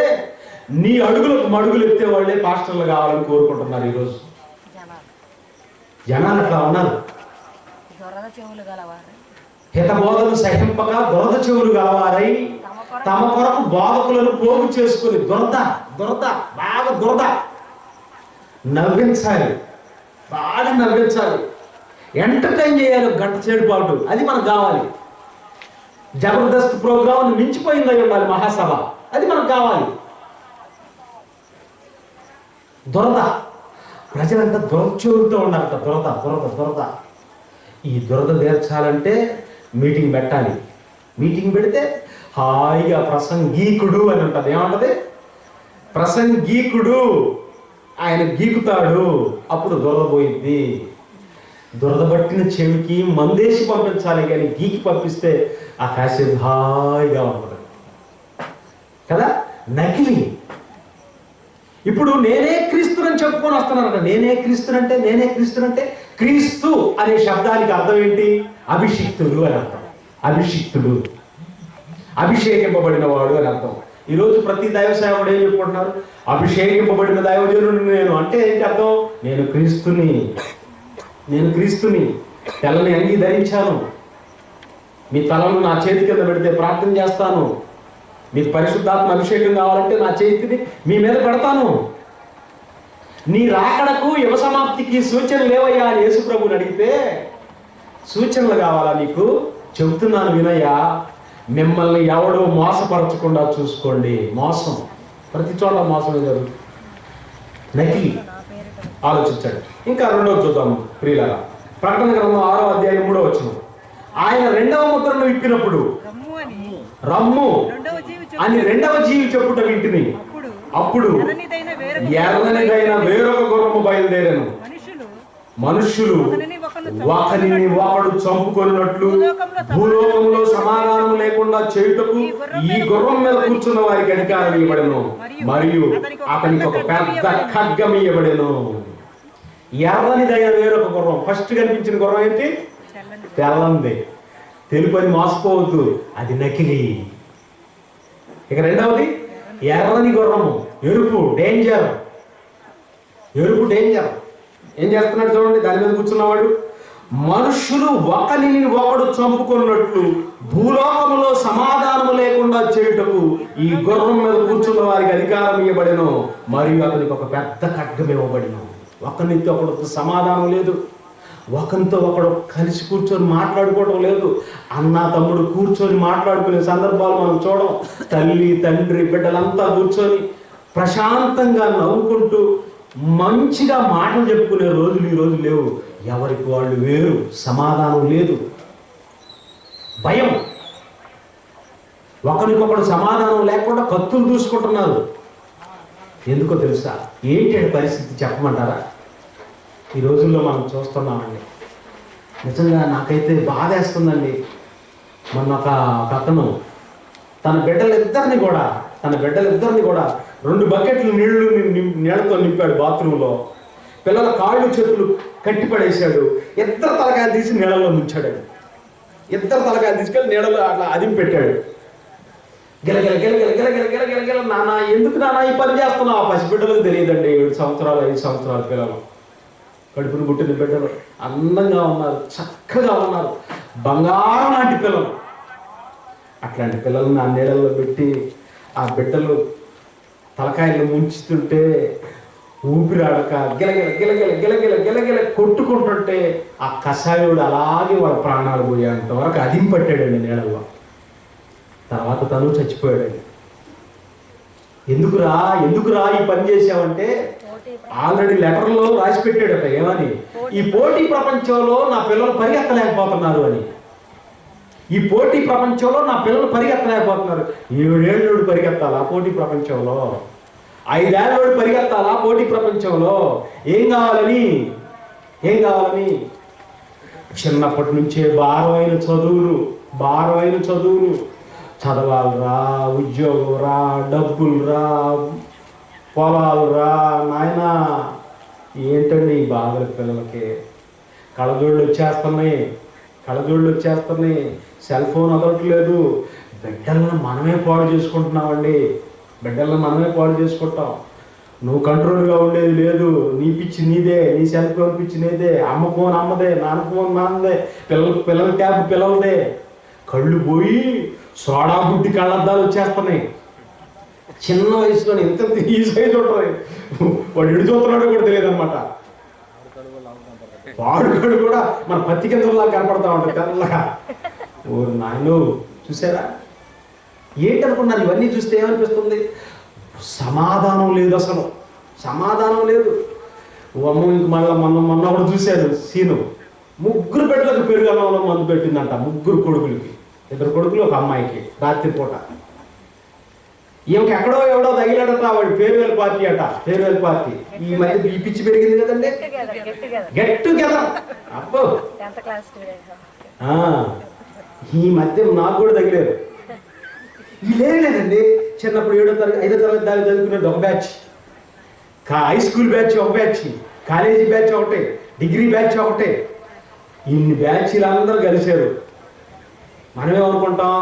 నీ అడుగులకు మడుగులు ఎత్తేవాళ్ళే పాస్టర్లు కావాలని కోరుకుంటున్నారు ఈరోజు. జనాలు అట్లా ఉన్నారు. హితబోధను సహింపక దురద చెవులు గలవారై తమ కొరకు బోధకులను పోగు చేసుకుని బాగా దురద నవ్వించాలి, బాగా నవ్వించాలి, ఎంటర్టైన్ చేయాలి. గంట సేపు పాటు అది మనకు కావాలి. జబర్దస్త్ ప్రోగ్రాం మించిపోయిందై ఉండాలి మహాసభ, అది మనకు కావాలి. దురద, ప్రజలంతా దురచూరుతూ ఉన్నారట. దురద. ఈ దురద తీర్చాలంటే మీటింగ్ పెట్టాలి. మీటింగ్ పెడితే హాయిగా ప్రసంగీకుడు అని ఉంటుంది. ఏమంటది? ప్రసంగీకుడు, ఆయన గీకుతాడు. అప్పుడు దురద పోయింది. దురద పట్టిన చెవికి మందేసి పంపించాలి, కానీ గీకి పంపిస్తే ఆ కాసేపు హాయిగా ఉంటుంది కదా. నకిలీ. ఇప్పుడు నేనే క్రీస్తునని చెప్పుకొని వస్తున్నారట. నేనే క్రీస్తునంటే క్రీస్తు అనే శబ్దానికి అర్థం ఏంటి? అభిషిక్తుడు అని అర్థం. అభిషిక్తుడు, అభిషేకింపబడిన వాడు అని అర్థం. ఈరోజు ప్రతి దైవ సేవకుడు ఏం చెప్పుకుంటున్నారు? అభిషేకింపబడిన దైవజనుడు నేను. అంటే ఏంటి అర్థం? నేను క్రీస్తుని తెల్లని అంగీ ధరించాను, మీ తలను నా చేతి కింద పెడితే ప్రార్థన చేస్తాను, మీకు పరిశుద్ధాత్మ అభిషేకం కావాలంటే నా చేతిని మీ మీద పెడతాను, నీ రాకడకు యువ సమాప్తికి సూచనలు లేవయ్యా అని యేసు ప్రభుని అడిగితే, సూచనలు కావాలా నీకు? చెబుతున్నాను వినయ్యా, మిమ్మల్ని ఎవడో మోసపరచకుండా చూసుకోండి. మోసం ప్రతి చోట మోసమే జరుగుతుంది, నకిలీ. ఆలోచించండి. ఇంకా రెండవ చూద్దాం ప్రియులారా. ప్రకటన గ్రంథం 6వ అధ్యాయం 3వ వచనం. ఆయన రెండవ ముద్రను విప్పినప్పుడు రమ్ము అని రెండవ జీవి చెప్పుట వింటిని. అప్పుడు ఎర్రనిదైన వేరొక గుర్రము బయలుదేరాను. మనుష్యులు ఒకరిని ఒకడు చంపుకొన్నట్లు భూలోకంలో సమాధానం లేకుండా చేయుటకు ఈ గుర్రం మీద కూర్చున్న వారికి అధికారం ఇవ్వబడెను, మరియు అతనికి ఒక పెద్ద ఖడ్గం ఇవ్వబడెను. ఎర్రనిదైన వేరొక గుర్రం. ఫస్ట్ కనిపించిన గుర్రం ఏంటి? తెల్లంది. తెలుపని మోసపోవద్దు, అది నకిలీ. ఇక రెండవది ఎర్రని గుర్రము, ఎరుపు, డేంజర్. ఏం చేస్తున్నాడు చూడండి, దాని మీద కూర్చున్నవాడు. మనుషులు ఒకరిని ఒకడు చంపుకున్నట్లు భూలోకములో సమాధానము లేకుండా చేయుటకు ఈ గుర్రం మీద కూర్చున్న వారికి అధికారం ఇవ్వబడెను, మరియు అతనికి ఒక పెద్ద ఖడ్గం ఇవ్వబడెను. ఒకరితో ఒకడు సమాధానం లేదు, ఒకరితో ఒకడు కలిసి కూర్చొని మాట్లాడుకోవడం లేదు. అన్న తమ్ముడు కూర్చొని మాట్లాడుకునే సందర్భాలు మనం చూడం. తల్లి తండ్రి బిడ్డలంతా కూర్చొని ప్రశాంతంగా నవ్వుకుంటూ మంచిగా మాటలు చెప్పుకునే రోజులు ఈ రోజు లేవు. ఎవరికి వాళ్ళు వేరు, సమాధానం లేదు, భయం. ఒకరికొకడు సమాధానం లేకుండా కత్తులు దూసుకుంటున్నారు. ఎందుకో తెలుసా? ఏంటి పరిస్థితి చెప్పమంటారా? ఈ రోజుల్లో మనం చూస్తున్నామండి. నిజంగా నాకైతే బాధేస్తుందండి. మొన్న ఒక అతను తన బిడ్డలిద్దరిని కూడా 2 బకెట్లు నీళ్ళతో నింపాడు బాత్రూంలో. పిల్లల కాళ్ళు చేతులు కట్టిపడేశాడు. ఇద్దరు తలకాయలు తీసి నీళ్ళలో ముంచాడు. ఇద్దరు తలకాయలు తీసుకెళ్ళి నీళ్ళలో అట్లా అదిం పెట్టాడు. గిలగిల నాన్న, ఎందుకు నాన్న ఈ పని చేస్తున్నావు? ఆ పసిబిడ్డలకు తెలియదండి. 7 సంవత్సరాలు 5 సంవత్సరాల పిల్లలు, కడుపును పుట్టిన బిడ్డలు, అందంగా ఉన్నారు, చక్కగా ఉన్నారు, బంగారం లాంటి పిల్లలు. అట్లాంటి పిల్లల్ని ఆ నీళ్ళల్లో పెట్టి ఆ బిడ్డలు తలకాయలు ముంచుతుంటే ఊపిరాడక గిలగిల కొట్టుకుంటుంటే ఆ కషాయుడు అలాగే వాళ్ళ ప్రాణాలు పోయేంత వరకు అదింపట్టాడండి నీళ్ళల్లో. తర్వాత తను చచ్చిపోయాడండి. ఎందుకురా ఈ పని చేసావంటే, ఆల్రెడీ లెటర్లో రాసి పెట్టాడట. ఏమని? ఈ పోటీ ప్రపంచంలో నా పిల్లలు పరిగెత్తలేకపోతున్నారు అని. ఈ పోటీ ప్రపంచంలో నా పిల్లలు పరిగెత్తలేకపోతున్నారు. 7 ఏళ్ళోడు పరిగెత్తాలా పోటీ ప్రపంచంలో? 5 ఏళ్ళోడు పరిగెత్తాలా పోటీ ప్రపంచంలో? ఏం కావాలని? చిన్నప్పటి నుంచే భారమైన చదువులు చదవాలరా, ఉద్యోగం రా, డబ్బులు రా, పొలాలు రా. నాయనా ఏంటండి ఈ బాధల పిల్లలకి? కళ్ళజోళ్ళు వచ్చేస్తున్నాయి, కళ్ళజోళ్ళు వచ్చేస్తున్నాయి, సెల్ ఫోన్ వదలట్లేదు. బిడ్డలను మనమే పాడు చేసుకుంటున్నామండి, బిడ్డలను మనమే పాడు చేసుకుంటాం. నువ్వు కంట్రోల్గా ఉండేది లేదు, నీ పిచ్చి నీదే, నీ సెల్ ఫోన్ పిచ్చి నీదే, అమ్మ ఫోన్ అమ్మదే, నాన్న ఫోన్ నాన్నదే, పిల్లల ట్యాబ్ పిల్లలదే. కళ్ళు పోయి సోడా బుడ్డి కళ్ళద్దాలు వచ్చేస్తున్నాయి. చిన్న వయసులోనే ఇంత ఈ సైజు ఉంటుంది, వాడు ఎడు చూస్తున్నాడో కూడా తెలియదు అనమాట. వాడుకడు కూడా మన పత్తి కిందలా కనపడతా ఉంటుంది తెల్లగా. ఓ నాయను చూసారా, ఏంటనుకున్నారు? ఇవన్నీ చూస్తే ఏమనిపిస్తుంది? సమాధానం లేదు, అసలు సమాధానం లేదు. అమ్మ ఇంక మళ్ళీ మొన్న కూడా చూశాడు సీను, 3 బిడ్డలకు పెరుగన్నంలో మందు పెట్టిందంట. 3 కొడుకులకి, 2 కొడుకులు, ఒక అమ్మాయికి రాత్రిపూట. ఈమెకి ఎక్కడో ఎవడో తగిలాడట, వాడు ఫేర్వెల్ పార్టీ అట, ఫేర్వెల్ పార్టీ. ఈ మధ్య ఈ పిచ్చి పెరిగింది కదండి, గెట్ టుగెదర్. అబ్బో, ఈ మధ్య నాకు కూడా తగిలేదు. లేదండి, చిన్నప్పుడు 5వ తరగతి 5వ తరగతి దాకా చదువుకునేది ఒక బ్యాచ్, హై స్కూల్ బ్యాచ్ ఒక బ్యాచ్, కాలేజీ బ్యాచ్ ఒకటే, డిగ్రీ బ్యాచ్ ఒకటే. ఇన్ని బ్యాచ్లు అందరూ కలిశారు. మనమేమనుకుంటాం?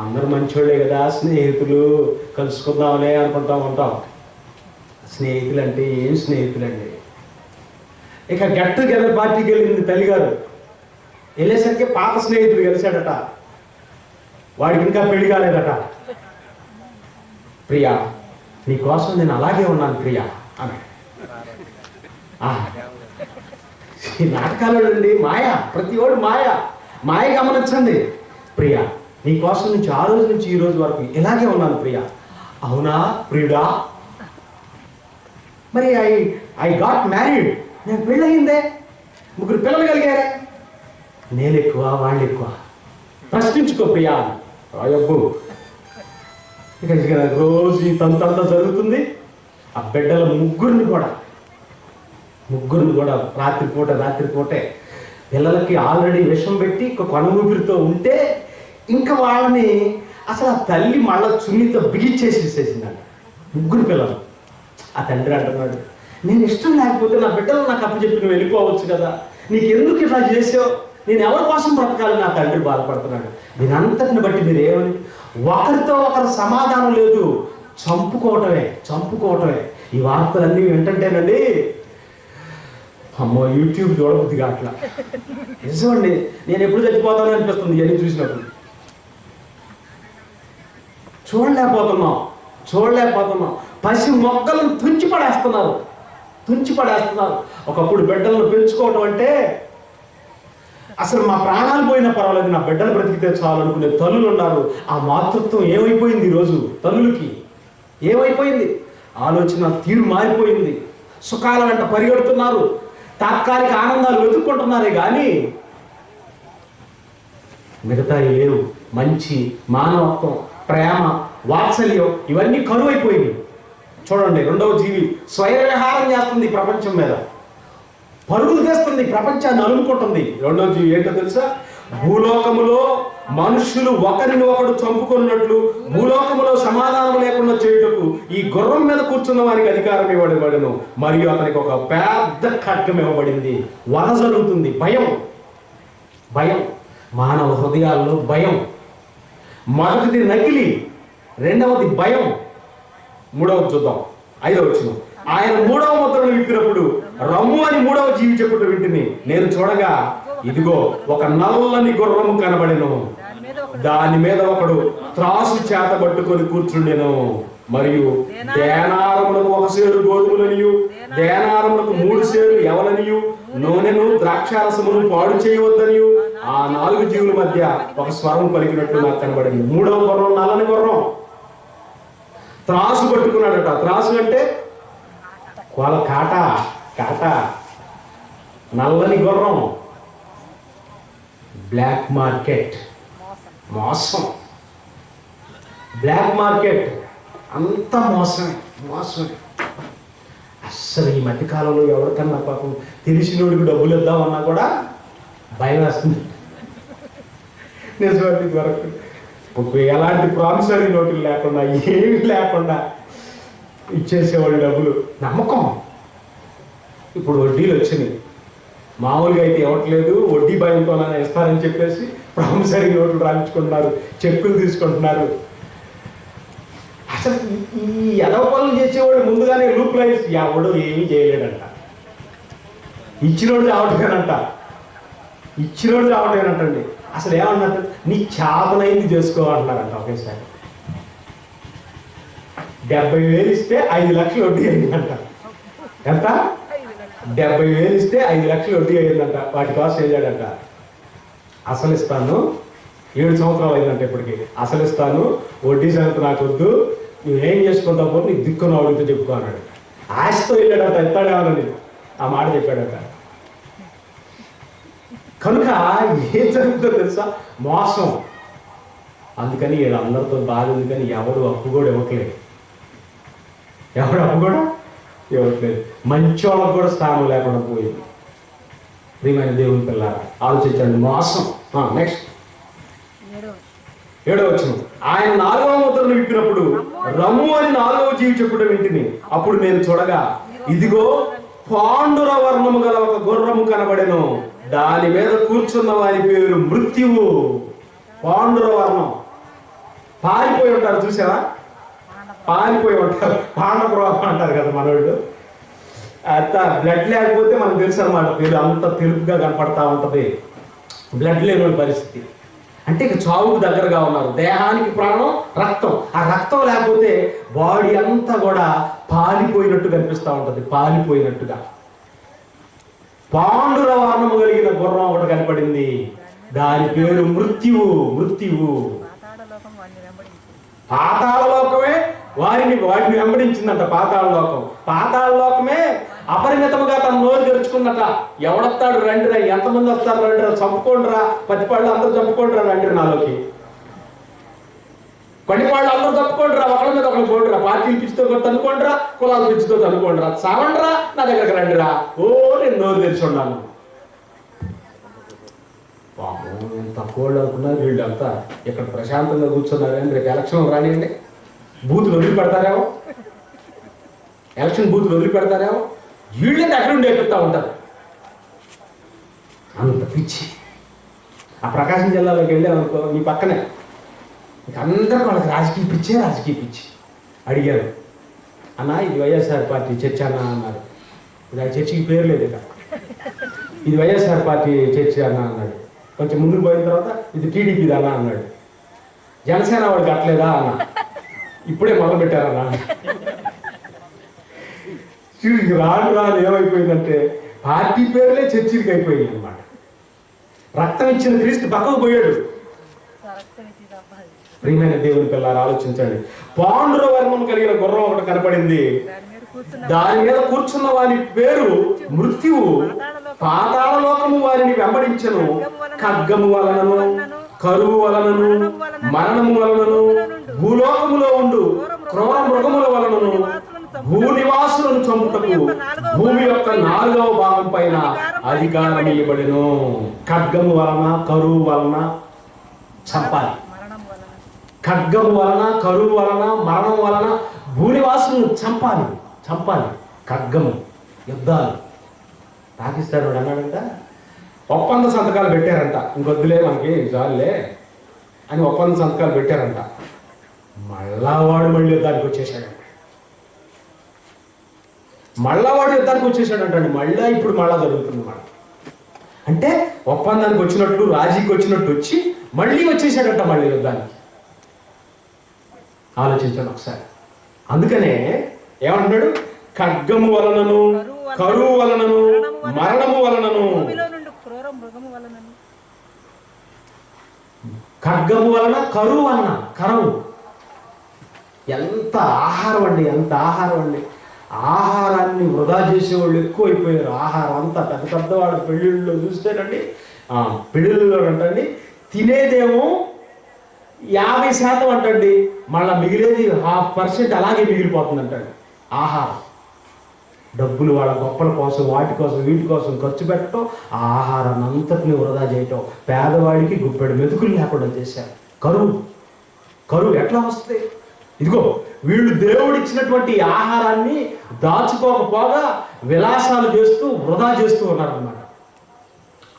అందరూ మంచోళ్ళే కదా, స్నేహితులు, కలుసుకుందాంలే ఉంటాం. స్నేహితులు అంటే ఏం స్నేహితులండి? ఇక గెట్ టుగెదర్ పార్టీకి వెళ్ళింది తల్లిగారు. వెళ్ళేసరికి పాత స్నేహితుడు కలిశాడట, వాడికి ఇంకా పెళ్లి కాలేదట. ప్రియా, నీకోసం నేను అలాగే ఉన్నాను ప్రియా అని. ఈ నాటకాలు అండి మాయ, ప్రతి వాడు మాయ గమనించండి. ప్రియా, నీకోసం నుంచి ఆ రోజు నుంచి ఈ రోజు వరకు ఇలాగే ఉన్నాను ప్రియా. అవునా ప్రియుడా? మరి ఐ గాట్ మ్యారీడ్, నేను పెళ్ళయిందే, 3 పిల్లలు కలిగారే, నేను ఎక్కువ వాళ్ళు ఎక్కువ? ప్రశ్నించుకో ప్రియా. రాయబ్బు, ఇక రోజు ఈ తంతంతా జరుగుతుంది. ఆ బిడ్డల ముగ్గురిని కూడా రాత్రిపూటే పిల్లలకి ఆల్రెడీ విషం పెట్టి కొన ఊపిరితో ఉంటే ఇంకా వాళ్ళని అసలు ఆ తల్లి మళ్ళా చున్నితో బిగిచ్చేసేసిందంట 3 పిల్లలు. ఆ తండ్రి అంటున్నాడు, నేను ఇష్టం లేకపోతే నా బిడ్డలు నాకు అప్పచెప్పి నువ్వు వెళ్ళిపోవచ్చు కదా, నీకెందుకు ఇట్లా చేసావు, నేను ఎవరి కోసం బ్రతకాలి? నా తండ్రి బాధపడుతున్నాడు. దీనంతటిని బట్టి మీరు ఏమని? ఒకరితో ఒకరు సమాధానం లేదు, చంపుకోవటమే. ఈ వార్తలన్నీ ఏంటంటేనండి, అమ్మో యూట్యూబ్ చూడబుద్దిగా అట్లా నిజమండి. నేను ఎప్పుడు చచ్చిపోతానో అనిపిస్తుంది ఇవన్నీ చూసినప్పుడు. చూడలేకపోతున్నాం. పసి మొక్కలను తుంచి పడేస్తున్నారు. ఒకప్పుడు బిడ్డలను పెంచుకోవటం అంటే అసలు మా ప్రాణాలు పోయినా పర్వాలేదు, నా బిడ్డలు బ్రతికితే చాలు అనుకునే తల్లులు ఉన్నారు. ఆ మాతృత్వం ఏమైపోయింది? ఈరోజు తల్లులకి ఏమైపోయింది? ఆలోచన తీరు మారిపోయింది. సుఖాల వెంట పరిగెడుతున్నారు, తాత్కాలిక ఆనందాలు వెతుక్కుంటున్నారే కానీ మిగతాయి లేవు. మంచి మానవత్వం, ప్రేమ, వాత్సల్యం ఇవన్నీ కరువైపోయింది. చూడండి, 2వ జీవి స్వయం విహారం చేస్తుంది ప్రపంచం మీద, పరుగులు చేస్తుంది, ప్రపంచాన్ని అలుముకుంటుంది. 2వ జీవి ఏంటో తెలుసా? భూలోకములో మనుషులు ఒకరిని ఒకడు చంపుకున్నట్లు భూలోకములో సమాధానం లేకుండా చేయుటకు ఈ గుర్రం మీద కూర్చున్న వారికి అధికారం ఇవ్వబడను, మరియు అతనికి ఒక పెద్ద ఖడ్గం ఇవ్వబడింది. వల జరుగుతుంది. భయం, మానవ హృదయాల్లో భయం. మొదటిది నకిలీ, 2వది భయం. 3వది చూద్దాం, 5వ వచనం. ఆయన 3వ ముద్రను విప్పినప్పుడు రమ్ము అని 3వ జీవి చెప్పుట వింటిని. నేను చూడగా ఇదిగో ఒక నల్లని గుర్రము కనబడెను, దాని మీద ఒకడు త్రాసు చేత పట్టుకొని కూర్చుండెను, మరియు దేనారములకు 1 సేరు గోధుమలనియు దేనారములకు 3 సేరు ఎవలనియు నూనెను ద్రాక్షారసమును పాడు చేయవద్దనియు ఆ 4 జీవుల మధ్య ఒక స్వరం పలికినట్టు నాకు కనబడింది. 3వ గుర్రం నల్లని గుర్రం, త్రాసు పట్టుకున్నాడట. త్రాసు అంటే వాళ్ళ కాట. నల్లని గుర్రం, బ్లాక్ మార్కెట్, మోసం. బ్లాక్ మార్కెట్ అంతా మోసమే. అస్సలు ఈ మధ్యకాలంలో ఎవరికన్నా పాపం తెలిసినోడికి డబ్బులు ఇద్దామన్నా కూడా భయం వేస్తుంది. నిజమండి, వరకు ఎలాంటి ప్రామిసరీ నోటులు లేకుండా ఏమీ లేకుండా ఇచ్చేసేవాళ్ళు డబ్బులు. నమ్మకం. ఇప్పుడు వడ్డీలు వచ్చినాయి. మామూలుగా అయితే ఇవ్వట్లేదు, వడ్డీ భయంతోనైనా ఇస్తారని చెప్పేసి ప్రామిసరీ నోట్లు రాయించుకుంటున్నారు, చెక్కులు తీసుకుంటున్నారు. అసలు ఈ ఎదవ పనులు చేసేవాడు ముందుగానే లూప్ లైన్స్ ఎవడు ఏమీ చేయలేడంట. ఇచ్చినోడు రావటమేనంట, ఇచ్చినోడు రావటమేనంటండి. అసలు ఏమన్నట్టు నీ చేతనైంది చేసుకో అంటున్నారంట ఒకేసారి. 70,000 ఇస్తే 5 లక్షలు వడ్డీ అయిందంట. ఎంత? 70,000 ఇస్తే 5 లక్షలు వడ్డీ అయిందంట. వాటి కోసం వెళ్ళాడంట. అసలు ఇస్తాను, 7 సంవత్సరాలు అయిందంట ఇప్పటికి. అసలు ఇస్తాను, వడ్డీ సంగతి నాకు వద్దు, నువ్వేం చేసుకుంటావు పోతే నీకు దిక్కున అడుగుతూ చెప్పుకో అన్నాడు. ఆశతో వెళ్ళాడంట, ఇస్తాడేమని ఆ మాట చెప్పాడట. కనుక ఏం జరుగుతుందో తెలుసా? మోసం. అందుకని వీళ్ళందరితో బాధ ఉంది, కానీ ఎవరు అప్పు కూడా ఇవ్వట్లేదు. ఎవరు అప్పు కూడా ఇవ్వట్లేదు. మంచి వాళ్ళకు కూడా స్థానం లేకుండా పోయింది. ప్రియమైన దేవుని పిల్లారా, ఆలోచించండి. మోసం. నెక్స్ట్ 7వ వచనం. ఆయన 4వ ముద్రను విప్పినప్పుడు రమ్ము అని 4వ జీవి చెప్పడం వింటిని. అప్పుడు నేను చూడగా ఇదిగో పాండుర వర్ణము గల ఒక గుర్రము కనబడెను. దాని మీద కూర్చున్న వారి పేరు మృత్యువు. పాండుర వర్ణం. పారిపోయి ఉంటారు, చూసావా? పారిపోయి ఉంటారు. పాండపురం అంటారు కదా మనోళ్ళు. అంత బ్లడ్ లేకపోతే మనకు తెలుసు అన్నమాట. పేరు అంత తెలుపుగా కనపడతా ఉంటుంది. బ్లడ్ లేని పరిస్థితి అంటే ఇక చావుకు దగ్గరగా ఉన్నారు. దేహానికి ప్రాణం రక్తం. ఆ రక్తం లేకపోతే బాడీ అంతా కూడా పాలిపోయినట్టు కనిపిస్తూ ఉంటుంది, పాలిపోయినట్టుగా. పాండుర వర్ణము కలిగిన గుర్రం ఒకటి కనపడింది. దాని పేరు మృత్యువు. మృత్యువు. పాతాళ లోకమే వాటిని వెంబడించిందంట. పాతాళ లోకం. పాతాళ లోకమే అపరిమితముగా తన నోరు తెరుచుకున్నట. ఎవడొస్తాడు రండిరా, ఎంతమంది వస్తారు రండిరా, చంపుకోండిరా, పత్తిపాళ్ళు అందరూ చంపుకోండిరా రండి నాలోకి, కొన్నిపాళ్ళు అందరూ చంపుకోండిరా, ఒకళ్ళ మీద ఒకళ్ళు పోండిరా, పార్టీలు పిచ్చితో తనుకోండిరా, కులాల పిచ్చితో తనుకోండిరా, చావండిరా, నా దగ్గరకు రండిరా. ఓ నేను నోరు తెరిచి ఉన్నాను. తక్కువ అనుకున్నారు వీళ్ళంతా. ఇక్కడ ప్రశాంతంగా కూర్చున్నారని రేపు ఎలక్షన్ రానియండి, బూతులు వదిలిపెడతారేమో, ఎలక్షన్ బూతులు వదిలిపెడతారేమో. వీళ్ళని అక్కడ ఉండి ఎప్పుడుతూ ఉంటారు. అంత పిచ్చి. ఆ ప్రకాశం జిల్లాలోకి వెళ్ళామనుకో, మీ పక్కనే అందరూ వాళ్ళకి రాజకీయ పిచ్చి. అడిగారు, అన్న ఇది వైఎస్ఆర్ పార్టీ చర్చ అన్న అన్నారు. ఇది ఆ చర్చికి పేరు లేదు ఇక. ఇది వైఎస్ఆర్ పార్టీ చర్చ అన్న అన్నాడు. కొంచెం ముందుకు పోయిన తర్వాత ఇది టీడీపీది అన్న అన్నాడు. జనసేన వాడికి అట్లేదా అన్న. ఇప్పుడే మొదలు పెట్టారన్నా. రాను ఏమైపోయిందంటే పార్టీ పేర్లే చర్చికి అయిపోయింది అనమాట. రక్తం ఇచ్చిన క్రీస్తు పక్కకు పోయాడు. ప్రియమైన దేవుని పిల్లలు ఆలోచించండి. పాండుర వర్ణం కలిగిన గుర్రం ఒకటి కనపడింది. దాని మీద కూర్చున్న వారి పేరు మృత్యువు. పాతాళ లోకము వారిని వెంబడించను. ఖడ్గము వలనను, కరువు వలనను, మరణము వలనను, భూలోకములో ఉండు క్రూర మృగముల వలనను, భూనివాసులను చంపుటకు భూమి యొక్క 4వ భాగం పైన అధికారం ఇవ్వబడెను. ఖడ్గము వలన, కరువు వలన చంపాలి. ఖడ్గము వలన, కరువు వలన, మరణం వలన భూనివాసులను చంపాలి. ఖడ్గము, యుద్ధాలు. పాకిస్తాన్ వాడు అన్నాడంట, ఒప్పంద సంతకాలు పెట్టారంట. ఇంకొద్దులే మనకి చాలులే అని ఒప్పంద సంతకాలు పెట్టారంట. మళ్ళీ యుద్ధానికి వచ్చేసాడంట. మళ్ళా ఇప్పుడు జరుగుతుంది మాట. అంటే ఒప్పందానికి వచ్చినట్టు, రాజీకి వచ్చినట్టు వచ్చి మళ్ళీ వచ్చేసాడంట మళ్ళీ యుద్ధానికి. ఆలోచించండి ఒకసారి. అందుకనే ఏమంటున్నాడు? ఖడ్గము వలనను, కరువు వలనను, మరణము వలనను. ఖడ్గము వలన, కరువు వలన. కరువు ఎంత ఆహారం అండి. ఆహారాన్ని వృధా చేసేవాళ్ళు ఎక్కువైపోయారు. ఆహారం అంతా పెద్దవాళ్ళు పెళ్ళిళ్ళలో చూస్తేనండి, పెళ్ళిళ్ళలో అంటండి తినేదేమో 50% అంటండి, మళ్ళీ మిగిలేది 0.5% అలాగే మిగిలిపోతుందంటండి ఆహారం. డబ్బులు వాళ్ళ గొప్పల కోసం, వాటి కోసం, వీటి కోసం ఖర్చు పెట్టడం, ఆ ఆహారాన్ని అంతటిని వృధా చేయటం, పేదవాడికి గుప్పెడు మెతుకులు లేకుండా చేశారు. కరువు ఎట్లా వస్తుంది? ఇదిగో వీళ్ళు దేవుడు ఇచ్చినటువంటి ఆహారాన్ని దాచుకోకపోగా విలాసాలు చేస్తూ వృధా చేస్తూ ఉన్నారన్నమాట.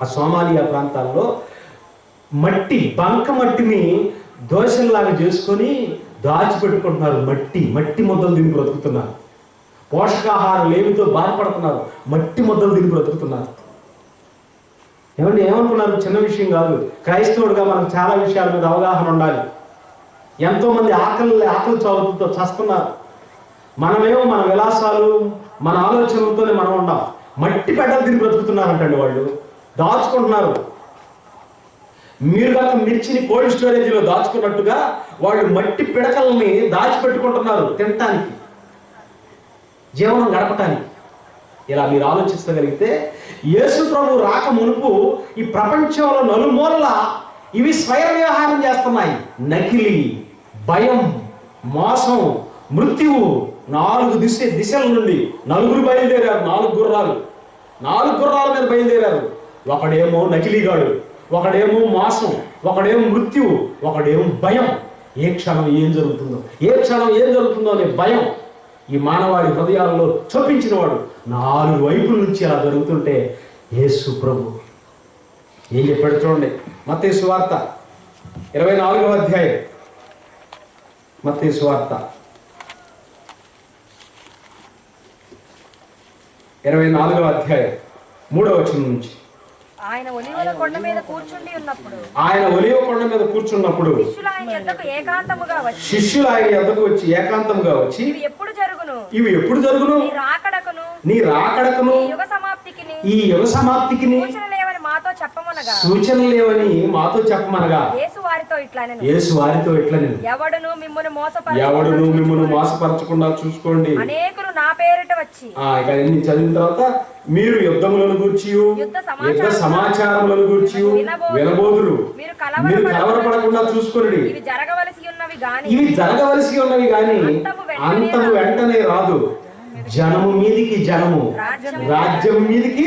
ఆ సోమాలియా ప్రాంతాల్లో మట్టి, బంక మట్టిని దోశల్లాగా చేసుకొని దాచిపెట్టుకుంటున్నారు. మట్టి ముద్దలు తిని బ్రతుకుతున్నారు. పోషకాహారం లేమితో బాధపడుతున్నారు. మట్టి ముద్దలు తిని బ్రతుకుతున్నారు. ఏమనుకున్నారు? చిన్న విషయం కాదు. క్రైస్తవుడిగా మనకు చాలా విషయాల మీద అవగాహన ఉండాలి. ఎంతోమంది ఆకలి చావులతో చస్తున్నారు. మనమేమో మన విలాసాలు, మన ఆలోచనలతోనే మనం ఉండాం. మట్టి పెడ్డలు తిని బ్రతుకుతున్నారంటండి. వాళ్ళు దాచుకుంటున్నారు. మీరు కనుక మిర్చిని కోల్డ్ స్టోరేజ్లో దాచుకున్నట్టుగా వాళ్ళు మట్టి పిడకల్ని దాచిపెట్టుకుంటున్నారు తినటానికి, జీవనం గడపటానికి. ఇలా మీరు ఆలోచించగలిగితే యేసు ప్రభు రాక మునుపు ఈ ప్రపంచంలో నలుమూలలా ఇవి స్వయం వ్యవహారం చేస్తున్నాయి. నకిలీ, భయం, మోసం, మృత్యువు 4 దిశల నుండి నలుగురు బయలుదేరారు. 4 గుర్రాల మీద బయలుదేరారు. ఒకడేమో నకిలీగాడు, ఒకడేమో మోసం, ఒకడేమో మృత్యువు, ఒకడేమో భయం. ఏ క్షణం ఏం జరుగుతుందో అనే భయం ఈ మానవాడి హృదయాల్లో చొప్పించిన వాడు 4 వైపుల నుంచి అలా జరుగుతుంటే యేసు ప్రభు ఏం చెప్పాడు చూడండి. మత్తయి సువార్త 24వ అధ్యాయం. మత్తయి సువార్త 24వ అధ్యాయం 3వ వచనం నుంచి. ఆయన ఒలీవల కొండ మీద కూర్చుండి ఉన్నప్పుడు, శిష్యులు ఆయన యొద్దకు వచ్చి ఏకాంతముగా వచ్చి ఇవి ఎప్పుడు జరుగును నీ రాకడకును ఈ యుగ సమాప్తికి సూచన లేవని మాతో చెప్పమనగా యేసు వారితో ఇట్లా ఎవడును మిమ్మును మోసపరచకుండా చూసుకోండి. అనేకులు నా పేరిట వచ్చి చదివిన తర్వాత మీరు యుద్ధములను గూర్చి యుద్ధ సమాచారములను గూర్చి వినబోదురు. మీరు కలవరపడకుండా చూసుకోండి. ఇవి జరగవలసి ఉన్నవి గాని అంతము వెంటనే రాదు. జనము మీదికి జనము, రాజ్యం మీదికి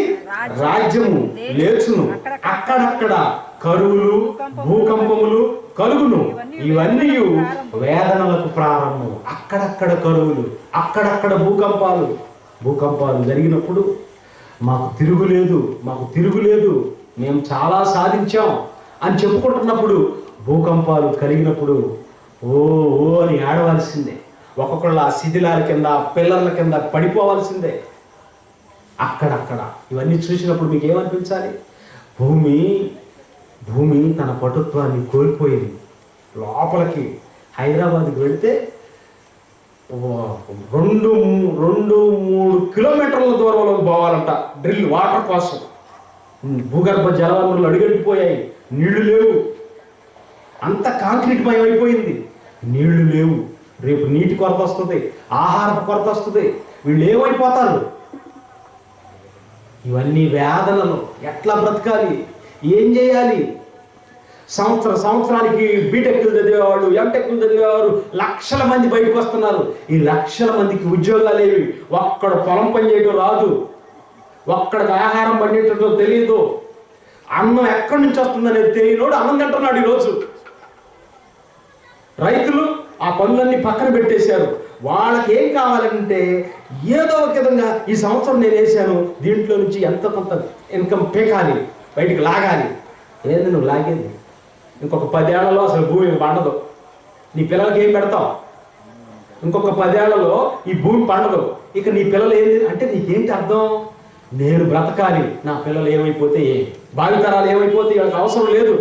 రాజ్యము లేచును. అక్కడక్కడ కరువులు, భూకంపములు కలుగును. ఇవన్నీ వేదనలకు ప్రారంభం. అక్కడక్కడ కరువులు, అక్కడక్కడ భూకంపాలు జరిగినప్పుడు మాకు తిరుగులేదు, మేము చాలా సాధించాం అని చెప్పుకుంటున్నప్పుడు, భూకంపాలు కలిగినప్పుడు ఓ అని ఆడవలసిందే. ఒక్కొక్కళ్ళ శిథిలాల కింద, పిల్లర్ల కింద పడిపోవాల్సిందే. అక్కడక్కడ ఇవన్నీ చూసినప్పుడు మీకు ఏమనిపించాలి? భూమి తన పటుత్వాన్ని కోల్పోయింది. లోపలికి హైదరాబాద్కి వెళ్తే 2-3 కిలోమీటర్ల దూరంలో పోవాలంట డ్రిల్ వాటర్ కోసం. భూగర్భ జలవనరులు అడుగంటిపోయాయి. నీళ్లు లేవు. అంత కాంక్రీట్ మయం అయిపోయింది. నీళ్లు లేవు. రేపు నీటి కొరత వస్తుంది, ఆహారపు కొరత వస్తుంది. వీళ్ళు ఏమైపోతారు? ఇవన్నీ వేదనలు. ఎట్లా బ్రతకాలి? ఏం చేయాలి? సంవత్సరానికి బీటెక్లు చదివేవాళ్ళు, ఎంటెక్లు చదివేవారు లక్షల మంది బయటకు వస్తున్నారు. ఈ లక్షల మందికి ఉద్యోగాలు ఏవి? ఒక్కడ పొలం పని చేయడం రాదు, ఒక్కడికి ఆహారం పండేటో తెలియదు, అన్నం ఎక్కడి నుంచి వస్తుందనేది తెలియనోడు అన్నం తింటున్నాడు ఈరోజు. రైతులు ఆ పనులన్నీ పక్కన పెట్టేశారు. వాళ్ళకి ఏం కావాలంటే ఏదో ఒక విధంగా ఈ సంవత్సరం నేను వేసాను, దీంట్లో నుంచి ఎంత కొంత ఇన్కమ్ పీకాలి, బయటికి లాగాలి. ఏంది నువ్వు లాగేది? ఇంకొక 10 ఏళ్లలో అసలు భూమి పండదు. నీ పిల్లలకి ఏం పెడతావు? ఇంకొక 10 ఏళ్లలో ఈ భూమి పండదు. ఇక నీ పిల్లలు ఏంది అంటే నీకేంటి అర్థం? నేను బ్రతకాలి, నా పిల్లలు ఏమైపోతే భావితరాలు ఏమైపోతే వాళ్ళకి అవసరం లేదు.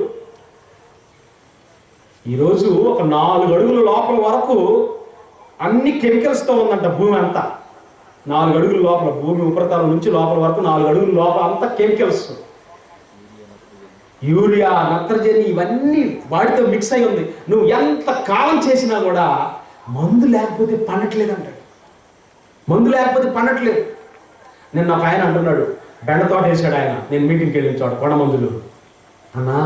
ఈరోజు ఒక 4 అడుగుల లోపల వరకు అన్ని కెమికల్స్తో ఉందంట భూమి అంతా. 4 అడుగుల లోపల, భూమి ఉపరితలం నుంచి లోపల వరకు 4 అడుగుల లోపల అంతా కెమికల్స్. యూరియా, నత్రజని ఇవన్నీ వాటితో మిక్స్ అయి ఉంది. నువ్వు ఎంత కాలం చేసినా కూడా మందు లేకపోతే పండట్లేదు అంటాడు. నిన్న ఒక ఆయన అంటున్నాడు, బెండ తోట వేసాడు ఆయన. నేను మీటింగ్కి వెళ్ళిన చోట కొండమందులు. అన్నా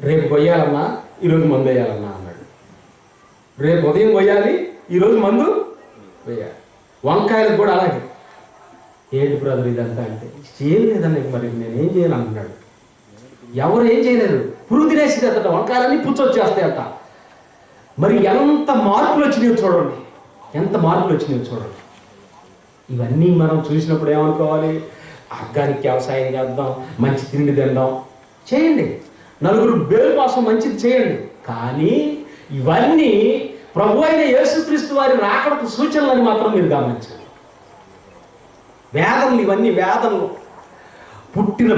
రేపు కొయ్యాలన్నా, ఈరోజు మందు వేయాలన్నా అన్నాడు. రేపు ఉదయం కొయ్యాలి, ఈరోజు మందు వేయాలి. వంకాయలకు కూడా అలాగే. ఏంటి బ్రదర్ ఇదంతా అంటే, ఏం లేదన్న మరి నేనేం చేయను అంటున్నాడు. ఎవరు ఏం చేయలేరు, పురుగు తినేసింది అంట, వంకాయలన్నీ పుచ్చొచ్చేస్తాయంట. మరి ఎంత మార్పులు వచ్చినాయో చూడండి. ఇవన్నీ మనం చూసినప్పుడు ఏమనుకోవాలి? ఆర్గానిక్ వ్యవసాయం చేద్దాం, మంచి తిండి తిందాం, చేయండి. నలుగురు పేరు కోసం మంచిది చేయండి. కానీ ఇవన్నీ ప్రభు అయిన యేసుక్రీస్తు వారి రాకడకు సూచనలని మాత్రం మీరు గమనించండి. వేదనలు, ఇవన్నీ వేదనలు. పుట్టిన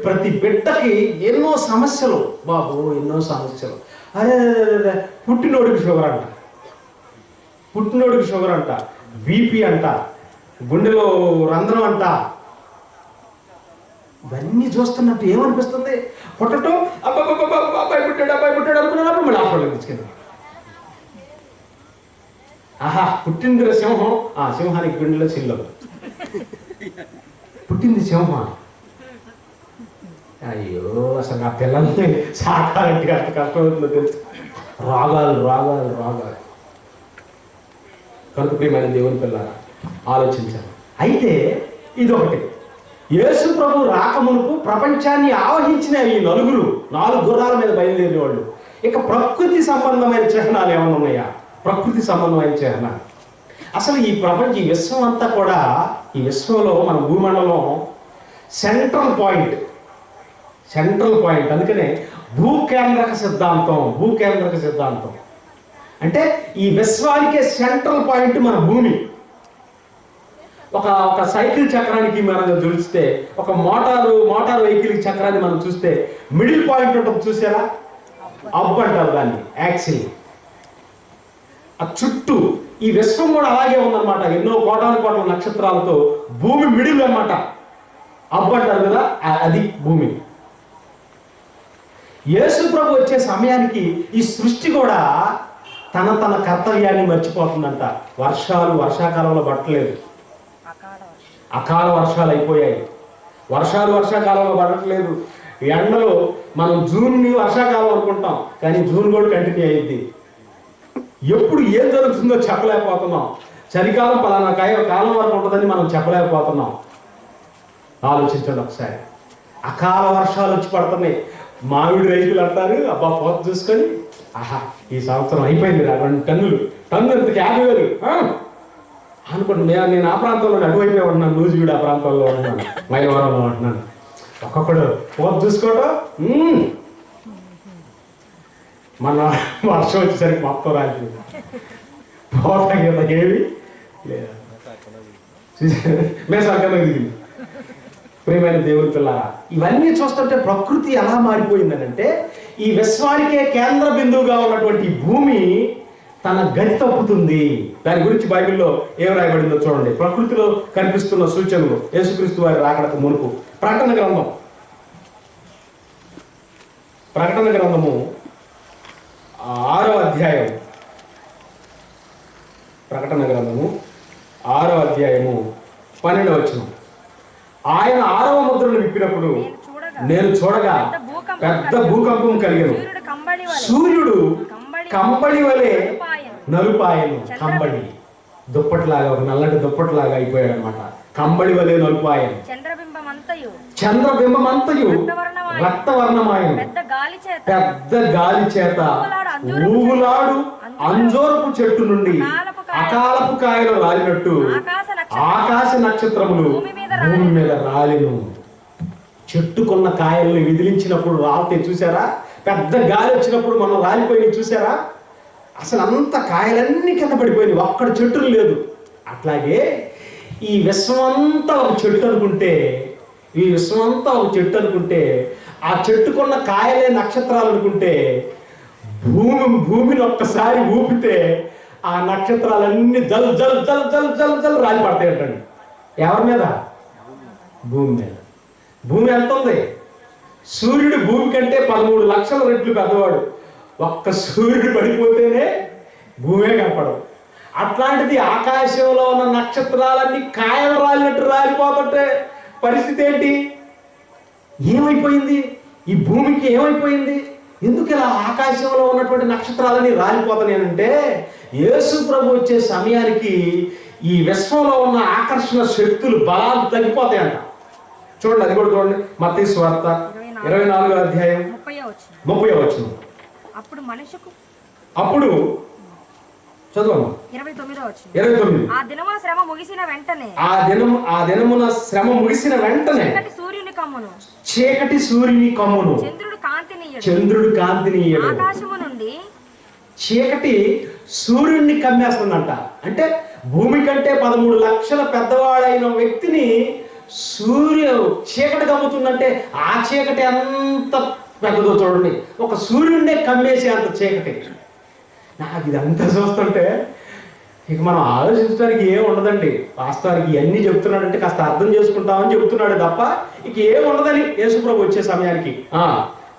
ప్రతి బిడ్డకి ఎన్నో సమస్యలు బాబు, ఎన్నో సమస్యలు. అరే పుట్టినోడికి షుగర్ అంట, బీపీ అంట, గుండెలో రంధ్రం అంట. ఇవన్నీ చూస్తున్నట్టు ఏమనిపిస్తుంది? పుట్టడం అబ్బాయి పుట్టాడు అనుకున్నప్పుడు మళ్ళీ హాస్పిటల్కి తీసుకెళ్ళి, ఆహా పుట్టింది సింహం, ఆ సింహానికి గుండెలో చిల్లలు, పుట్టింది సింహం. అయ్యో అసలు నా పిల్లల్ని సాకాలంటే అంత కష్టమవుతుందో తెలుసు. రోగాలు. కనుక ప్రియమైన దేవుని పిల్లారా, ఆలోచించాలి. అయితే ఇదొకటి, యేసు ప్రభు రాకమునుపు ప్రపంచాన్ని ఆవహించిన ఈ 4 గుర్రాల మీద బయలుదేరిన వాళ్ళు. ఇక ప్రకృతి సంబంధమైన చిహ్నాలు ఏమైనా ఉన్నాయా? ప్రకృతి సంబంధమైన చిహ్నాలు. అసలు ఈ ప్రపంచం, ఈ విశ్వం అంతా కూడా, ఈ విశ్వంలో మన భూమండలం సెంట్రల్ పాయింట్. అందుకనే భూకేంద్రక సిద్ధాంతం అంటే ఈ విశ్వానికే సెంట్రల్ పాయింట్ మన భూమి. ఒక సైకిల్ చక్రానికి మనం చూస్తే, ఒక మోటార్ వెహికల్ చక్రాన్ని మనం చూస్తే మిడిల్ పాయింట్ ఉంటుంది, చూసారా? అప్ అంటారు దాన్ని, యాక్సిల్. ఆ చుట్టూ ఈ విశ్వం కూడా అలాగే ఉందన్నమాట. ఎన్నో కోటాను నక్షత్రాలతో భూమి మిడిల్ అన్నమాట. అప్ అంటారు కదా, అది భూమి. యేసు ప్రభు వచ్చే సమయానికి ఈ సృష్టి కూడా తన కర్తవ్యాన్ని మర్చిపోతుందంట. వర్షాకాలంలో పట్టలేదు, అకాల వర్షాలు అయిపోయాయి. వర్షాకాలంలో పడట్లేదు. ఎండలో మనం జూన్ని వర్షాకాలం అనుకుంటాం, కానీ జూన్ కూడా కంటిన్యూ అయ్యింది. ఎప్పుడు ఏం జరుగుతుందో చెప్పలేకపోతున్నాం. చలికాలం పలానా కాలం వరకు ఉంటుందని మనం చెప్పలేకపోతున్నాం. ఆలోచించండి ఒకసారి. అకాల వర్షాలు వచ్చి పడుతున్నాయి. మామిడి రైతులు అంటారు, అబ్బా పోత చూసుకొని, ఆహా ఈ సంవత్సరం అయిపోయింది 2 టన్నులు ఇంతకు 50,000 అనుకోండి. నేను ఆ ప్రాంతంలో అటువైపే ఉంటున్నాను, నూజివీడు ఆ ప్రాంతంలో ఉంటున్నాను, మైలవరంలో ఉంటున్నాను. ఒక్కొక్కడు పోత చూసుకోవటం. మన వర్షం వచ్చేసరికి మొత్తం రాలిపోయింది. పోత ఏమి లేదా, మేసాకన్నా దిగింది. ప్రియమైన దేవుని పిల్లారా, ఇవన్నీ చూస్తుంటే ప్రకృతి ఎలా మారిపోయిందనంటే, ఈ విశ్వానికే కేంద్ర బిందువుగా ఉన్నటువంటి భూమి తన గతి తప్పుతుంది. దాని గురించి బైబిల్లో ఏం రాయబడిందో చూడండి. ప్రకృతిలో కనిపిస్తున్న సూచనలు యేసుక్రీస్తు వారి రాకడకు మునుపు. ప్రకటన గ్రంథము 6వ అధ్యాయం. ప్రకటన గ్రంథము 6వ అధ్యాయము 12వ వచనం. ఆయన 6వ ముద్రను విప్పినప్పుడు నేను చూడగా పెద్ద భూకంపం కలిగెను. సూర్యుడు కంబళి వలె నలుపాయను. కంబళి దుప్పటిలాగా, ఒక నల్లటి దుప్పటిలాగా అయిపోయాడు అనమాట. కంబళి వలె నలుపాయను. చంద్రబింబమంతయు రక్తవర్ణమాయను. పెద్ద గాలి చేత ఊగులాడు అంజోరపు చెట్టు నుండి అకాలపు కాయలు రాలినట్టు ఆకాశ నక్షత్రములు భూమి మీద రాలిను. చెట్టుకున్న కాయల్ని విదిలించినప్పుడు రాలితే చూసారా? పెద్ద గాలి వచ్చినప్పుడు మనం రాలిపోయి చూసారా? అసలు అంత కాయలన్నీ కింద పడిపోయినాయి, ఒక్కడ చెట్టులు లేదు. అట్లాగే ఈ విశ్వమంతా ఒక చెట్టు అనుకుంటే, ఆ చెట్టుకున్న కాయలే నక్షత్రాలు అనుకుంటే, భూమిని ఒక్కసారి ఊపితే ఆ నక్షత్రాలన్నీ జల్ జల్ జల్ జల్ జల్ జల్ రాలి పడతాయంటండి. ఎవరి మీద? భూమి మీద. భూమి ఎంత ఉంది? సూర్యుడు భూమి కంటే 13 లక్షల రెట్లు పెద్దవాడు. ఒక్క సూర్యుడు పడిపోతేనే భూమే కనపడదు. అట్లాంటిది ఆకాశంలో ఉన్న నక్షత్రాలన్నీ కాయలు రాలినట్టు రాలిపోతుంటే పరిస్థితి ఏంటి? ఏమైపోయింది? ఈ భూమికి ఏమైపోయింది? ఎందుకు ఇలా ఆకాశంలో ఉన్నటువంటి నక్షత్రాలని రాలిపోతానంటే, యేసు ప్రభు వచ్చే సమయానికి ఈ విశ్వంలో ఉన్న ఆకర్షణ శక్తులు, బలాలు తగ్గిపోతాయంట. చూడండి, అది కూడా చూడండి. మత్తయి సువార్త 24వ అధ్యాయం 30వ వచనం. అప్పుడు చదువు 29. ఆ దినమున శ్రమ ముగిసిన వెంటనే చీకటి సూర్యుని కమ్మును చంద్రుడు కాంతిని ఆకాశము నుండి చీకటి సూర్యుడిని కమ్మేస్తుందంట. అంటే భూమి కంటే 13 లక్షల పెద్దవాడైన వ్యక్తిని చీకటి కమ్ముతుందంటే ఆ చీకటి అంత పెద్దదో చూడండి. ఒక సూర్యుడినే కమ్మేసి అంత చీకటి. నాకు ఇదంతా చూస్తుంటే ఇక మనం ఆలోచించడానికి ఏం ఉండదండి. వాస్తవానికి ఇవన్నీ చెప్తున్నాడంటే కాస్త అర్థం చేసుకుంటామని చెప్తున్నాడు తప్ప ఇక ఏం ఉండదని యేసుప్రభు వచ్చే సమయానికి.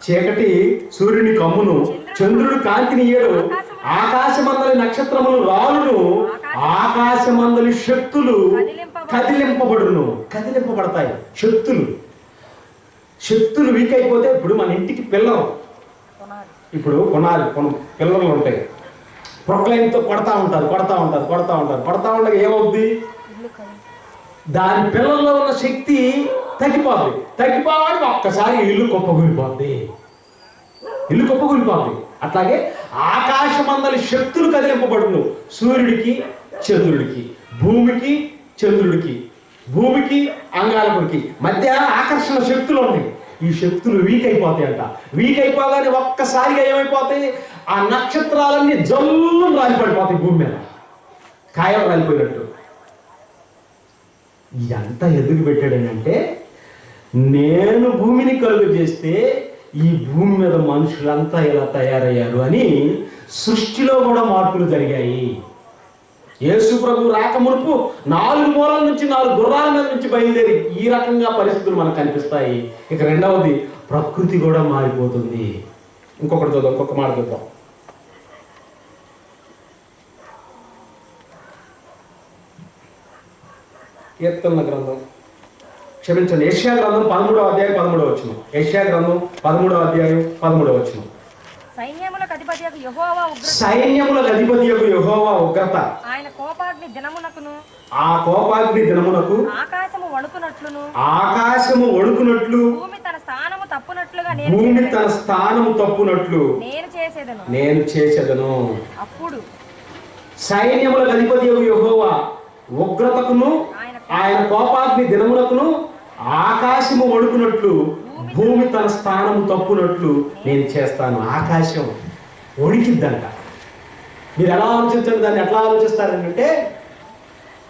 చీకటి సూర్యుని కమ్మును, చంద్రుడు కాంతిని ఇయ్యడు, ఆకాశమందలి నక్షత్రములు రాలును, ఆకాశమందలి శక్తులు కదిలింపబడతాయి. శక్తులు వీక్ అయిపోతే ఇప్పుడు మన ఇంటికి పిల్లలు పిల్లలు ఉంటాయి. ప్రొక్లైన్తో కొడతా ఉంటారు. ఏమవుద్ది? దాని పిల్లల్లో ఉన్న శక్తి తగ్గిపోవాలి ఒక్కసారి ఇల్లు కుప్పకూలిపోద్ది. అట్లాగే ఆకాశమందలి శక్తులు కదిలింపబడును, సూర్యుడికి చంద్రుడికి, భూమికి చంద్రుడికి, భూమికి అంగారకుడికి మధ్య ఆకర్షణ శక్తులు ఉన్నాయి. ఈ శక్తులు వీక్ అయిపోతాయంట. వీక్ అయిపోగానే ఒక్కసారిగా ఏమైపోతాయి? ఆ నక్షత్రాలన్నీ జల్లు రాలిపడిపోతాయి భూమి మీద, కాయలు రాలిపోయినట్టు. ఇదంతా ఎందుకు పెట్టాడనంటే, నేను భూమిని కలుగు చేస్తే ఈ భూమి మీద మనుషులంతా ఇలా తయారయ్యారు అని సృష్టిలో కూడా మార్పులు జరిగాయి. యేసు ప్రభు రాక మునుపు 4 మూలల నుంచి 4 గుర్రాల మీద నుంచి బయలుదేరి ఈ రకంగా పరిస్థితులు మనకు కనిపిస్తాయి. ఇక రెండవది, ప్రకృతి కూడా మారిపోతుంది. ఇంకొక మాట చూద్దాం. కీర్తనల గ్రంథం, క్షమించండి, యెషయా గ్రంథం 13వ అధ్యాయం 13వ వచనం. యెషయా గ్రంథం 13వ అధ్యాయం 13వ వచనం. సైన్యములకు అధిపతియగు యెహోవా ఉగ్రత, ఆయన కోపాగ్ని దినమునకు ఆకాశము వణుకునట్లు భూమి తన స్థానము తప్పునట్లు నేను చేసేదను. అప్పుడు సైన్యములకు అధిపతియగు యెహోవా ఉగ్రతకును ఆయన కోపాగ్ని దినమునకును ఆకాశము వణుకునట్లు భూమి తన స్థానము తప్పునట్లు నేను చేస్తాను. ఆకాశం వణికిద్దంట. మీరు ఎలా ఆలోచించండి, దాన్ని ఎట్లా ఆలోచిస్తారంటే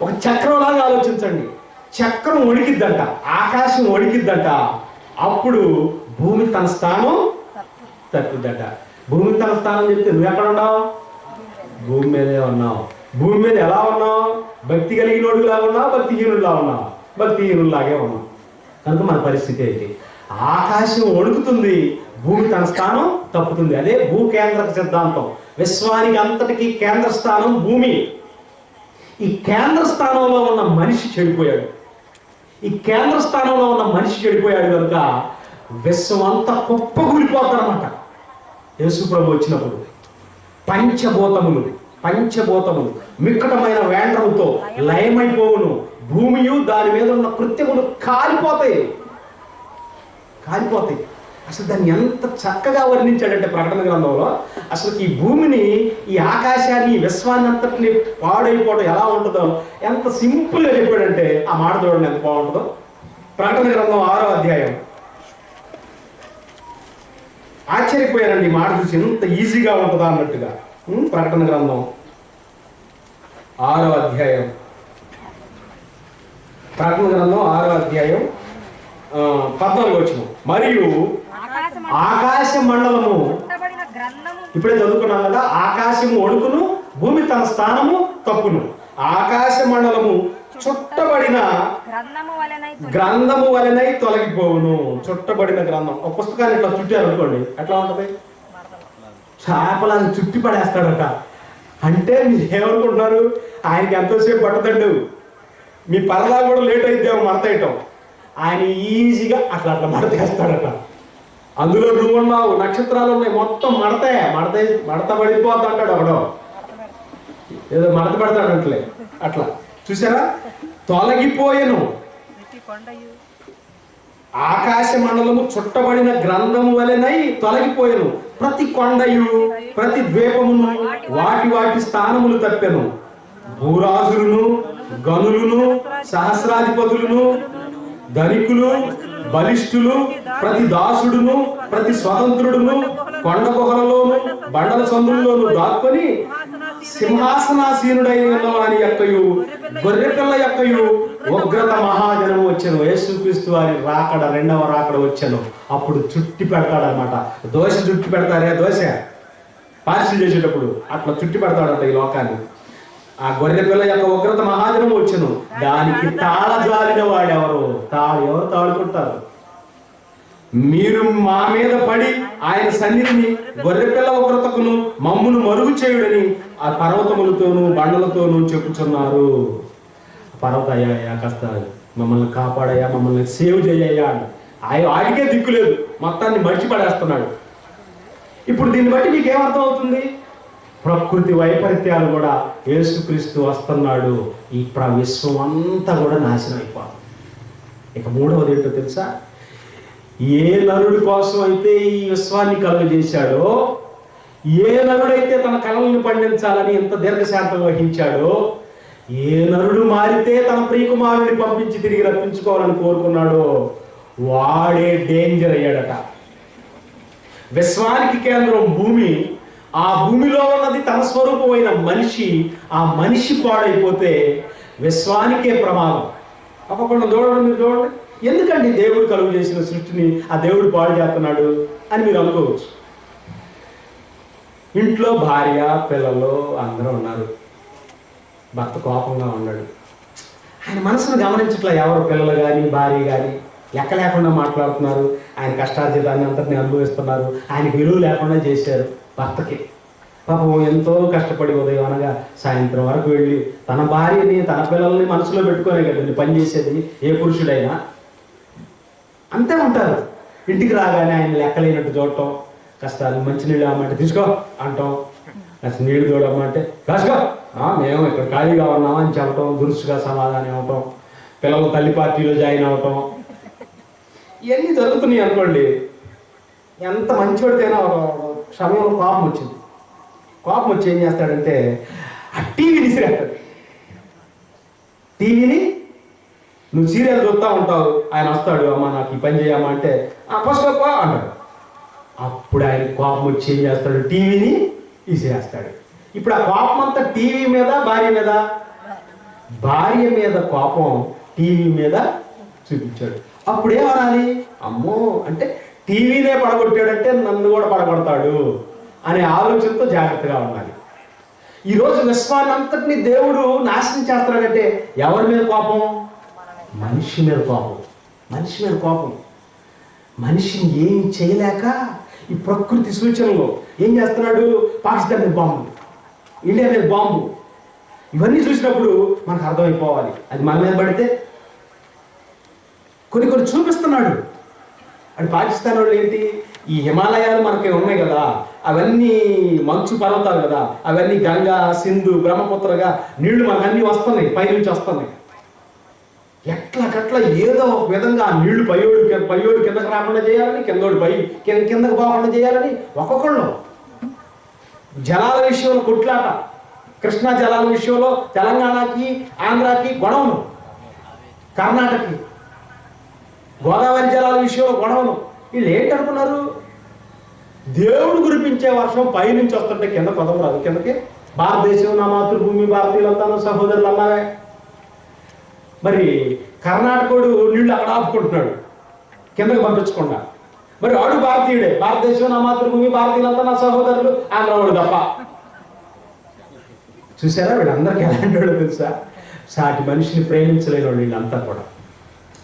ఒక చక్రంలాగా ఆలోచించండి. చక్రం వణికిద్దంట, ఆకాశం వణికిద్దంట. అప్పుడు భూమి తన స్థానం తప్పుద్దంట. భూమి తన స్థానం చెప్తే నువ్వు ఎక్కడ ఉన్నావు? భూమి మీదే ఉన్నావు. భూమి మీద ఎలా ఉన్నావు? భక్తి కలిగినోడులా ఉన్నావు, భక్తిహీనుడిలా ఉన్నావు? భక్తిహీనుల్లాగే ఉన్నావు. కనుక మన పరిస్థితి ఏంటి? ఆకాశం వణుకుతుంది, భూమి తన స్థానం తప్పుతుంది. అదే భూకేంద్రక సిద్ధాంతం. విశ్వానికి అంతటికీ కేంద్ర స్థానం భూమి. ఈ కేంద్ర స్థానంలో ఉన్న మనిషి చెడిపోయాడు. కనుక విశ్వం అంతా కుప్పకూలిపోతారన్నమాట. యేసు ప్రభు వచ్చినప్పుడు పంచభూతములు మిక్కటమైన వేండ్రముతో లయమైపోవును. భూమియు దాని మీద ఉన్న కృత్యములు కాలిపోతాయి. అసలు దాన్ని ఎంత చక్కగా వర్ణించాడంటే ప్రకటన గ్రంథంలో, అసలు ఈ భూమిని, ఈ ఆకాశాన్ని, ఈ విశ్వాన్ని అంతటిని పాడైపోవడం ఎలా ఉంటుందో ఎంత సింపుల్గా చెప్పాడంటే ఆ మాట చూడండి ఎంత బాగుంటుందో. ప్రకటన గ్రంథం 6వ అధ్యాయం. ఆశ్చర్యపోయారండి ఈ మాట చూసి, ఎంత ఈజీగా ఉంటుందా అన్నట్టుగా. ప్రకటన గ్రంథం 6వ అధ్యాయం. 14వ వచనం. మరియు ఆకాశ మండలము, ఇప్పుడే చదువుకున్నాం కదా, ఆకాశము వణుకును, భూమి తన స్థానము తప్పును. ఆకాశ మండలము చుట్టబడిన గ్రంథము వలెనై తొలగిపోవును. చుట్టబడిన గ్రంథం. ఒక పుస్తకాన్ని ఇట్లా చుట్టారు అనుకోండి, ఎట్లా ఉంటుంది? చేపలను చుట్టి పడేస్తాడట. అంటే మీరు ఏమనుకుంటున్నారు? ఆయనకి ఎంతోసేపు పట్టదండు. మీ పరదా కూడా లేట్ అయిద్దాం మడతేయటం. ఆయన ఈజీగా అట్లా మడతేస్తాడట. అందులో నువ్వు ఉన్నావు, నక్షత్రాలు ఉన్నాయి, మొత్తం మడత పడిపోద్ది అంటాడు ఒకడో. ఏదో మడత పెడతాడంటలే. అట్లా చూసారా? తొలగిపోయాను. ఆకాశ మండలము చుట్టబడిన గ్రంథము వలెనై తొలగిపోయెను. ప్రతి కొండయు ప్రతి ద్వీపమును వాటి వాటి స్థానములు తప్పెను. భూరాజులను, గనులను, సహస్రాధిపతులను, ధనికులు, బలిష్ఠులు, ప్రతి దాసుడును, ప్రతి స్వతంత్రుడును కొండ గుహలలోను బండల సందుల్లోను దాక్కుని సింహాసనాసీనుడైన వాని యొక్కయు గొర్రెపిల్ల యొక్కయు ఉగ్రత మహాజనం వచ్చెను. యేసుక్రీస్తు వారి రాకడ, రెండవ రాకడ వచ్చెను. అప్పుడు చుట్టి పెడతాడనమాట. దోశ చుట్టి పెడతారే, దోశ పార్సిల్ చేసేటప్పుడు అట్లా చుట్టి పెడతాడంట ఈ లోకాన్ని. ఆ గొర్రెపిల్ల యొక్క ఉగ్రత మహాజనం వచ్చెను. దానికి తాళజాలిన వాడెవరు? ఎవరు తాడుకుంటారు? మీరు మా మీద పడి ఆయన సన్నిధిని గొర్రెపిల్ల ఉగ్రతకును మమ్మును మరుగు చేయుడని ఆ పర్వతములతోనూ బండలతోనూ చెప్పుచున్నారు. పర్వతయ్యా కాస్త మమ్మల్ని కాపాడయ్యా, మమ్మల్ని సేవ్ చేయ్యా అని ఆడికే దిక్కులేదు, మొత్తాన్ని మర్చిపడేస్తున్నాడు. ఇప్పుడు దీన్ని బట్టి మీకు ఏమర్థం అవుతుంది? ప్రకృతి వైపరీత్యాలు కూడా యేసుక్రీస్తు వస్తున్నాడు, ఈ విశ్వం అంతా కూడా నాశనం అయిపోతుంది. ఇక మూడవది ఏంటో తెలుసా? ఏ నరుడి కోసం అయితే ఈ విశ్వాన్ని కలుగజేశాడో, ఏ నరుడైతే తన కళలను పండించాలని ఎంత దీర్ఘశాంతం వహించాడో, ఏ నరుడు మారితే తన ప్రియకుమారుడిని పంపించి తిరిగి రప్పించుకోవాలని కోరుకున్నాడో వాడే డేంజర్ అయ్యాడట. విశ్వానికి కేంద్రం భూమి, ఆ భూమిలో ఉన్నది తన స్వరూపమైన మనిషి. ఆ మనిషి పాడైపోతే విశ్వానికే ప్రమాదం. తప్పకుండా చూడండి, మీరు చూడండి, ఎందుకండి దేవుడు కలుగు చేసిన సృష్టిని ఆ దేవుడు పాడు చేస్తున్నాడు అని మీరు అనుకోవచ్చు. ఇంట్లో భార్య పిల్లలు అందరూ ఉన్నారు. భర్త కోపంగా ఉన్నాడు. ఆయన మనసును గమనించట్లా. ఎవరు పిల్లలు కానీ భార్య కానీ లెక్క లేకుండా మాట్లాడుతున్నారు. ఆయన కష్టార్జితాన్ని అంతటిని అనుభవిస్తున్నారు. ఆయనకి విలువ లేకుండా చేశారు. భర్తకి పాపం ఎంతో కష్టపడి ఉదయం అనగా సాయంత్రం వరకు వెళ్ళి తన భార్యని తన పిల్లల్ని మనసులో పెట్టుకునే కదండి పని చేసేది ఏ పురుషుడైనా. అంతే ఉంటారు. ఇంటికి రాగానే ఆయన లెక్కలేనట్టు చూడటం, కష్టాలు మంచినీళ్ళు అమ్మంటే తీసుకో అంటాం, అసలు నీళ్ళు చూడమ్మంటే రాసుకో, మేము ఇక్కడ ఖాళీగా ఉన్నామని చెప్పటం, దురుసుగా సమాధానం ఇవ్వటం, పిల్లలు తల్లి పార్టీలో జాయిన్ అవటం, ఇవన్నీ జరుగుతున్నాయి అనుకోండి. ఎంత మంచివాడికైనా ఒక సమయంలో కోపం వచ్చి ఏం చేస్తాడంటే ఆ టీవీని విసిరేస్తాడు. టీవీని నువ్వు సీరియల్ చూస్తూ ఉంటావు, ఆయన వస్తాడు, అమ్మ నాకు ఈ పని చేయమ్మా అంటే పసుకోపో అంటాడు. అప్పుడు ఆయన కోపం వచ్చి ఏం చేస్తాడు? టీవీని విసిరేస్తాడు. ఇప్పుడు ఆ కోపం అంతా టీవీ మీద, భార్య మీద కోపం టీవీ మీద చూపించాడు. అప్పుడు ఏమనాలి? అమ్మో, అంటే టీవీనే పడగొట్టాడంటే నన్ను కూడా పడగొడతాడు అనే ఆలోచనతో జాగ్రత్తగా ఉండాలి. ఈరోజు విశ్వాన్ని అంతటినీ దేవుడు నాశనం చేస్తాడంటే ఎవరి మీద కోపం? మనిషి మీద కోపం. మనిషిని ఏమి చేయలేక ఈ ప్రకృతి సూచనలో ఏం చేస్తున్నాడు? పాకిస్తాన్ మీద బాంబు, ఇండియా మీద బాంబు, ఇవన్నీ చూసినప్పుడు మనకు అర్థమైపోవాలి అది మన మీద పడితే. కొన్ని చూపిస్తున్నాడు. అది పాకిస్తాన్ వాళ్ళు ఏంటి, ఈ హిమాలయాలు మనకి ఉన్నాయి కదా, అవన్నీ మంచు పర్వతాలు కదా, అవన్నీ గంగా, సింధు, బ్రహ్మపుత్రగా నీళ్లు మనకు అన్నీ వస్తున్నాయి, పైనుంచి వస్తున్నాయి. ఎట్లా ఏదో ఒక విధంగా ఆ నీళ్లు పయ్యోడు కిందకు రాకుండా చేయాలని, కిందోడు కిందకు పోకుండా చేయాలని ఒక్కొక్కళ్ళు. జలాల విషయంలో కొట్లాట. కృష్ణా జలాల విషయంలో తెలంగాణకి, ఆంధ్రాకి గొడవలు, కర్ణాటకకి. గోదావరి జలాల విషయంలో గొడవలు. వీళ్ళు ఏంటనుకున్నారు? దేవుడు కురిపించే వర్షం పైనుంచి వస్తుంటే కింద పదం రాదు. కిందకి భారతదేశం నా మాతృభూమి, భారతీయులంతా సహోదరులు అన్నారే. మరి కర్ణాటకుడు నీళ్లు అక్కడ ఆపుకుంటున్నాడు కిందకు పంపించకుండా. మరి వాడు భారతీయుడే, భారతదేశం నా మాతృభూమి, భారతీయులంతా నా సహోదరులు, ఆంధ్రవాడు తప్ప. చూసారా వీళ్ళందరికీ ఎలాంటి వాడు తెలుసా? సాటి మనిషిని ప్రేమించలేని వాళ్ళు వీళ్ళంతా కూడా.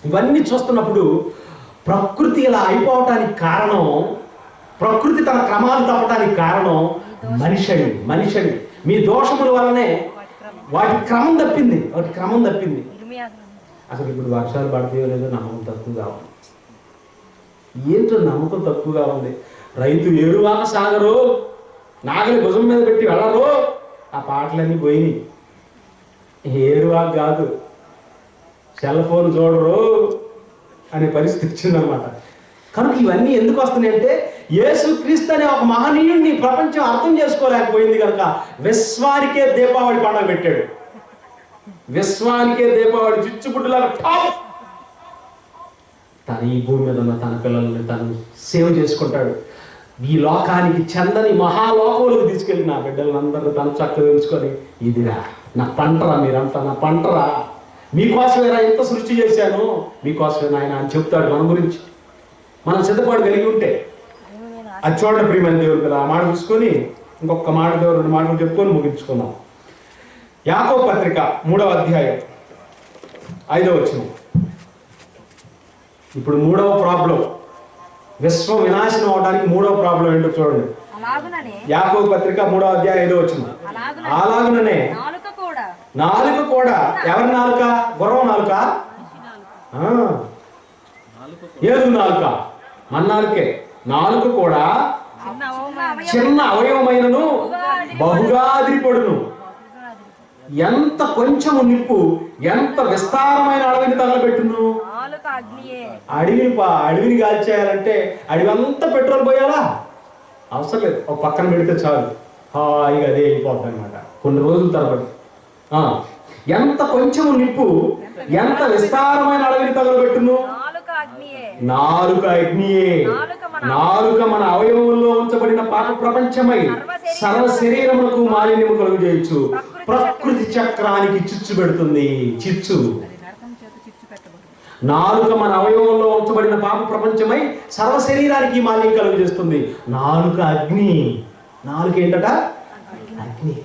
ఇవన్నీ చూస్తున్నప్పుడు ప్రకృతి ఇలా అయిపోవటానికి కారణం, ప్రకృతి తన క్రమాలు తప్పడానికి కారణం మనిషి. మీ దోషముల వల్లనే వాటి క్రమం తప్పింది. అసలు ఇప్పుడు వర్షాలు పడతాయో లేదో నమ్మకం తక్కువగా ఉంది. ఏంటో నమ్మకం తక్కువగా ఉంది. రైతు ఏరువాక సాగరు, నాగలి భుజం మీద పెట్టి వెళ్ళరు, ఆ పాటలన్నీ పోయినాయి. ఏరువాక కాదు, సెల్ ఫోన్ చూడరు, అనే పరిస్థితి వచ్చిందనమాట. కనుక ఇవన్నీ ఎందుకు వస్తున్నాయి అంటే యేసుక్రీస్తు అనే ఒక మహనీయుడిని ప్రపంచం అర్థం చేసుకోలేకపోయింది కనుక విశ్వానికే దీపావళి పండుగ పెట్టాడు. విశ్వానికే దీపావళి చిచ్చుబుడ్డులాగా టాప్. తను ఈ భూమి మీద ఉన్న తన పిల్లల్ని తను సేవ్ చేసుకుంటాడు. ఈ లోకానికి చందని మహాలోకంలోకి తీసుకెళ్ళి నా బిడ్డలందరూ తను చక్కగా ఉంచుకొని, ఇదిరా నా పంటరా, మీరంతా నా పంటరా, మీకోసమేరా ఎంత సృష్టి చేశాను, మీకోసమే ఆయన అని చెప్తాడు మన గురించి. మనం సిద్ధపాటు కలిగి ఉంటే అది చూడండి ప్రియమైన దేవుడు కదా. ఆ మాట చూసుకొని ఇంకొక మాట దేవుడు 2 మాటలు చెప్పుకొని ముగించుకుందాం. యాకోబు పత్రిక 3వ అధ్యాయం 5వ వచనం. ఇప్పుడు 3వ ప్రాబ్లం, విశ్వం వినాశనం అవడానికి 3వ ప్రాబ్లం ఏంటో చూడండి. యాకోబు పత్రిక 3వ అధ్యాయం 5వ వచనం. అలాగుననే నాలుక కూడా, ఎవరి నాలుక? గుర్రం నాలుక? ఏదు నాలుక? మన నాలుకే. నాలుక కూడా చిన్న అవయవమైనను బహుగా అదిరిపడును. ఎంత కొంచెము నిప్పు ఎంత విస్తారమైన అడవిని తగలబెట్టును. అడవిని కాల్చేయాలంటే అడవి అంతా పెట్రోల్ పోయాలా? అవసరం లేదు, ఒక పక్కన పెడితే చాలు, హాయిగా అదే అయిపోద్ది అనమాట కొన్ని రోజుల తరబడి. ఎంత కొంచెము నిప్పు ఎంత విస్తారమైన అడవిని తగలబెట్టును. నాలుక అగ్నియే. నాలుక మన అవయవంలో ఉంచబడిన పాప ప్రపంచమై సర్వ శరీరములకు మాలిన్యము కలుగు చేయొచ్చు. ప్రకృతి చక్రానికి చిచ్చు పెడుతుంది. చిచ్చు. నాలుక మన అవయవంలో ఉంచబడిన పాప ప్రపంచమై సర్వ శరీరానికి మాలిన్యం కలుగు చేస్తుంది. నాలుక అగ్ని. నాలుక ఏంటట? అగ్ని.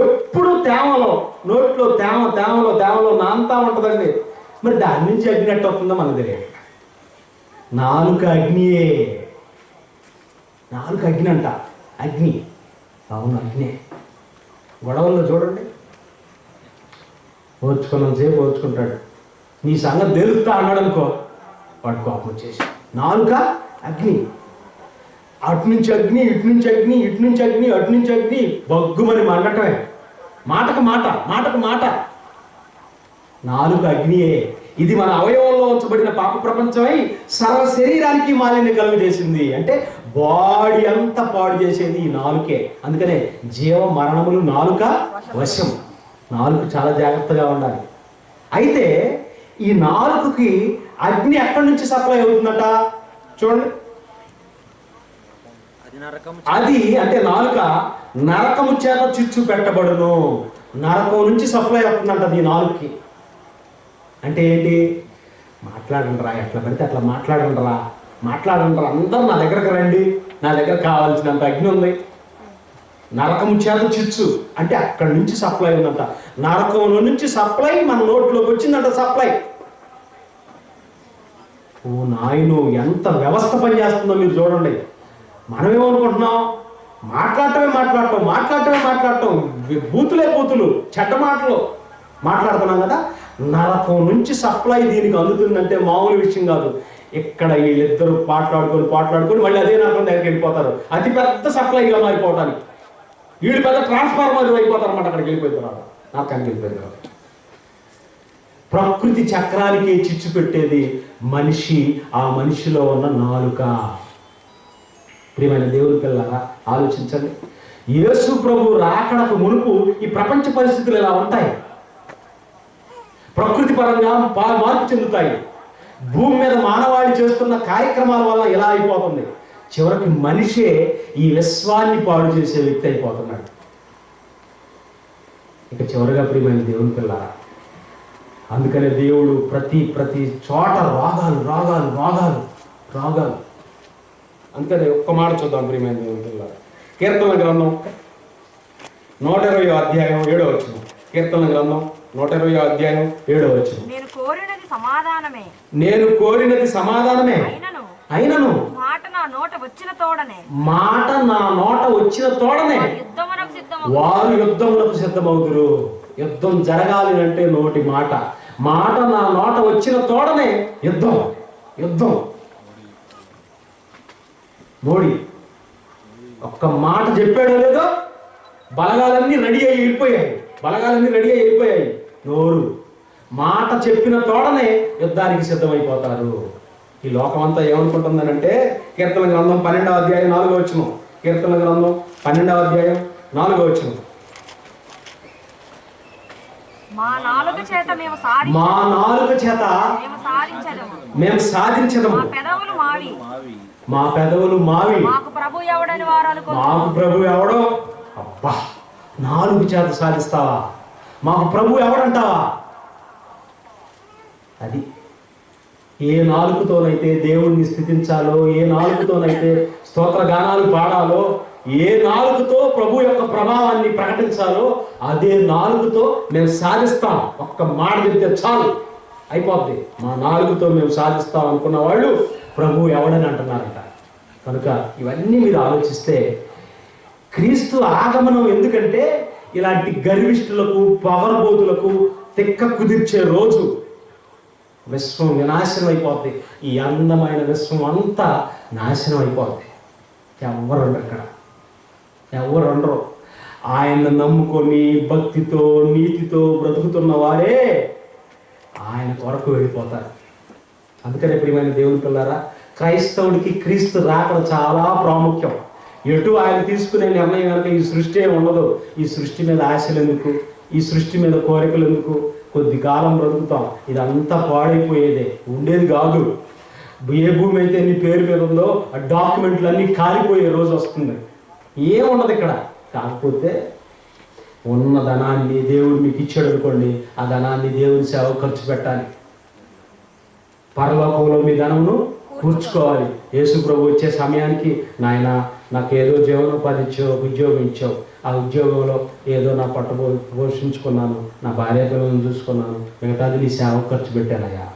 ఎప్పుడు తేమలో, నోట్లో తేమలో నాంతా ఉంటుందండి. మరి దాని నుంచి అగ్ని ఎట్ట అవుతుందో మనకు తెలియదు. నాలుక అగ్నియే. నాలుక అగ్ని అంట. అగ్ని. అవును, అగ్ని. గొడవల్లో చూడండి, ఓర్చుకున్నంతసేపు ఓర్చుకుంటాడు. నీ సంగతి తెలుస్తా అన్నాడు అనుకో, వాడు కోపం వచ్చేసి. నాలుక అగ్ని. అటు నుంచి అగ్ని, ఇటు నుంచి అగ్ని, ఇటు నుంచి అగ్ని, అటు నుంచి అగ్ని, బగ్గుమని మండటమే. మాటకు మాట. నాలుక అగ్నియే. ఇది మన అవయవంలో ఉంచబడిన పాప ప్రపంచమై సర్వ శరీరానికి మాలిన్యం కలుగు చేసింది. అంటే బాడీ అంతా పాడు చేసేది ఈ నాలుకే. అందుకనే జీవ మరణములు నాలుక వశం. నాలుక చాలా జాగ్రత్తగా ఉండాలి. అయితే ఈ నాలుకకి అగ్ని ఎక్కడి నుంచి సప్లై అవుతుందట చూడండి. అది అంటే నాలుక నరకము చేత చిచ్చు పెట్టబడును. నరకం నుంచి సప్లై అవుతుందంట ఈ నాలుగుకి. అంటే ఏంటి? మాట్లాడండిరా, ఎట్లా పడితే అట్లా మాట్లాడండిరా, అందరూ నా దగ్గరకు రండి, నా దగ్గర కావాల్సినంత అగ్ని ఉంది. నరకము చేత చిచ్చు అంటే అక్కడి నుంచి సప్లై ఉందంట. నరకంలో నుంచి సప్లై మన నోట్లోకి వచ్చిందంట. సప్లై. ఓ నాయను, ఎంత వ్యవస్థ పనిచేస్తుందో మీరు చూడండి. మనమేమనుకుంటున్నాం? మాట్లాడటం, బూతులు, చెడ్డ మాటలు మాట్లాడుతున్నాం కదా. నరకం నుంచి సప్లై దీనికి అందుతుందంటే మామూలు విషయం కాదు. ఇక్కడ వీళ్ళిద్దరూ పాటలాడుకొని మళ్ళీ అదే నరకం దగ్గరికి వెళ్ళిపోతారు. అతి పెద్ద సప్లైగా మారిపోవటానికి వీళ్ళు పెద్ద ట్రాన్స్ఫార్మర్ అయిపోతారు అన్నమాట. అక్కడికి వెళ్ళిపోతున్నారు, నరకానికి వెళ్ళిపోతున్నారు. ప్రకృతి చక్రానికి చిచ్చు పెట్టేది మనిషి, ఆ మనిషిలో ఉన్న నాలుక. ప్రియమైన దేవుని పిల్లలారా, ఆలోచించండి. యేసు ప్రభు రాకడకు మునుపు ఈ ప్రపంచ పరిస్థితులు ఎలా ఉంటాయి? ప్రకృతి పరంగా మార్పు చెందుతాయి. భూమి మీద మానవాళి చేస్తున్న కార్యక్రమాల వల్ల ఎలా అయిపోతుంది? చివరికి మనిషే ఈ విశ్వాన్ని పాడు చేసే వ్యక్తి అయిపోతున్నాడు. ఇక చివరిగా ప్రియమైన దేవుని పిల్లలారా, అందుకనే దేవుడు ప్రతి చోట రోగాలు. అందుకనే ఒక్క మాట చూద్దాం ప్రియమైన దేవుని పిల్లలారా. కీర్తనల గ్రంథం 120వ అధ్యాయం 7వ వచనం. కీర్తనల గ్రంథం 120వ అధ్యాయం 7వ వచనం. నేను కోరినది సమాధానమే అయినను మాట నా నోట వచ్చిన తోడనే వారు యుద్ధములకు సిద్ధమవుదురు. యుద్ధం జరగాలి అంటే నోటి మాట నా నోట వచ్చిన తోడనే యుద్ధం. మోడీ ఒక్క మాట చెప్పాడో లేదో బలగాలన్నీ రెడీ అయ్యి వెళ్ళిపోయాయి. నోరు మాట చెప్పిన తోడనే యుద్ధానికి సిద్ధమైపోతారు. ఈ లోకం అంతా ఏమనుకుంటుందనంటే కీర్తన గ్రంథం 12వ అధ్యాయం 4వ వచనం. కీర్తన గ్రంథం 12వ అధ్యాయం 4వ వచనం. మా నాలుక చేత మేము సాధించదము. మా పెదవులు మావి. మాకు ప్రభు ఎవడని వారు అనుకో. మాకు ప్రభు ఎవడో. అబ్బా, నాలుగు చేత సాధిస్తావా? మాకు ప్రభు ఎవడంటావా? అది ఏ నాలుగుతోనైతే దేవుణ్ణి స్థుతించాలో, ఏ నాలుగుతోనైతే స్తోత్ర గానాలు పాడాలో, ఏ నాలుగుతో ప్రభు యొక్క ప్రభావాన్ని ప్రకటించాలో అదే నాలుగుతో మేము సాధిస్తాం. ఒక్క మాట చెప్తే చాలు, అయిపోద్ది. మా నాలుగుతో మేము సాధిస్తాం అనుకున్న వాళ్ళు ప్రభు ఎవడని అంటున్నారట. కనుక ఇవన్నీ మీరు ఆలోచిస్తే క్రీస్తు ఆగమనం ఎందుకంటే ఇలాంటి గర్విష్ఠులకు, పవరబోతులకు తిక్క కుదిర్చే రోజు. విశ్వం వినాశనం అయిపోద్ది. ఈ అందమైన విశ్వం అంతా నాశనం అయిపోద్ది. ఎవరు అక్కడ ఎవరు ఉండరు. ఆయన నమ్ముకొని భక్తితో నీతితో బ్రతుకుతున్న వారే ఆయన కొరకు వెళ్ళిపోతారు. అందుకనే ప్రియమైన దేవుని పిల్లారా, క్రైస్తవుడికి క్రీస్తు రాకడ చాలా ప్రాముఖ్యం. ఎటు ఆయన తీసుకునే నిర్ణయం కనుక ఈ సృష్టి ఉండదు. ఈ సృష్టి మీద ఆశలు ఎందుకు, ఈ సృష్టి మీద కోరికలు ఎందుకు? కొద్ది కాలం బ్రతుకుతాం, ఇదంతా పాడైపోయేదే, ఉండేది కాదు. ఏ భూమి అయితే నీ పేరు మీద ఉందో ఆ డాక్యుమెంట్లు అన్నీ కాలిపోయే రోజు వస్తుంది. ఏముండదు ఇక్కడ. కాకపోతే ఉన్న ధనాన్ని దేవుడు మీకు ఇచ్చాడు అనుకోండి, ఆ ధనాన్ని దేవుని సేవ ఖర్చు పెట్టాలి. పరలోకంలో మీ ధనమును కూర్చుకోవాలి. యేసు ప్రభు వచ్చే సమయానికి, నాయన నాకేదో జీవనోపాధి ఇచ్చావు, ఉద్యోగం ఇచ్చావు, ఆ ఉద్యోగంలో ఏదో నా పోషించుకున్నాను, నా భార్య పిల్లలను చూసుకున్నాను, మిగతాది నీ సేవ ఖర్చు పెట్టానయ్యా.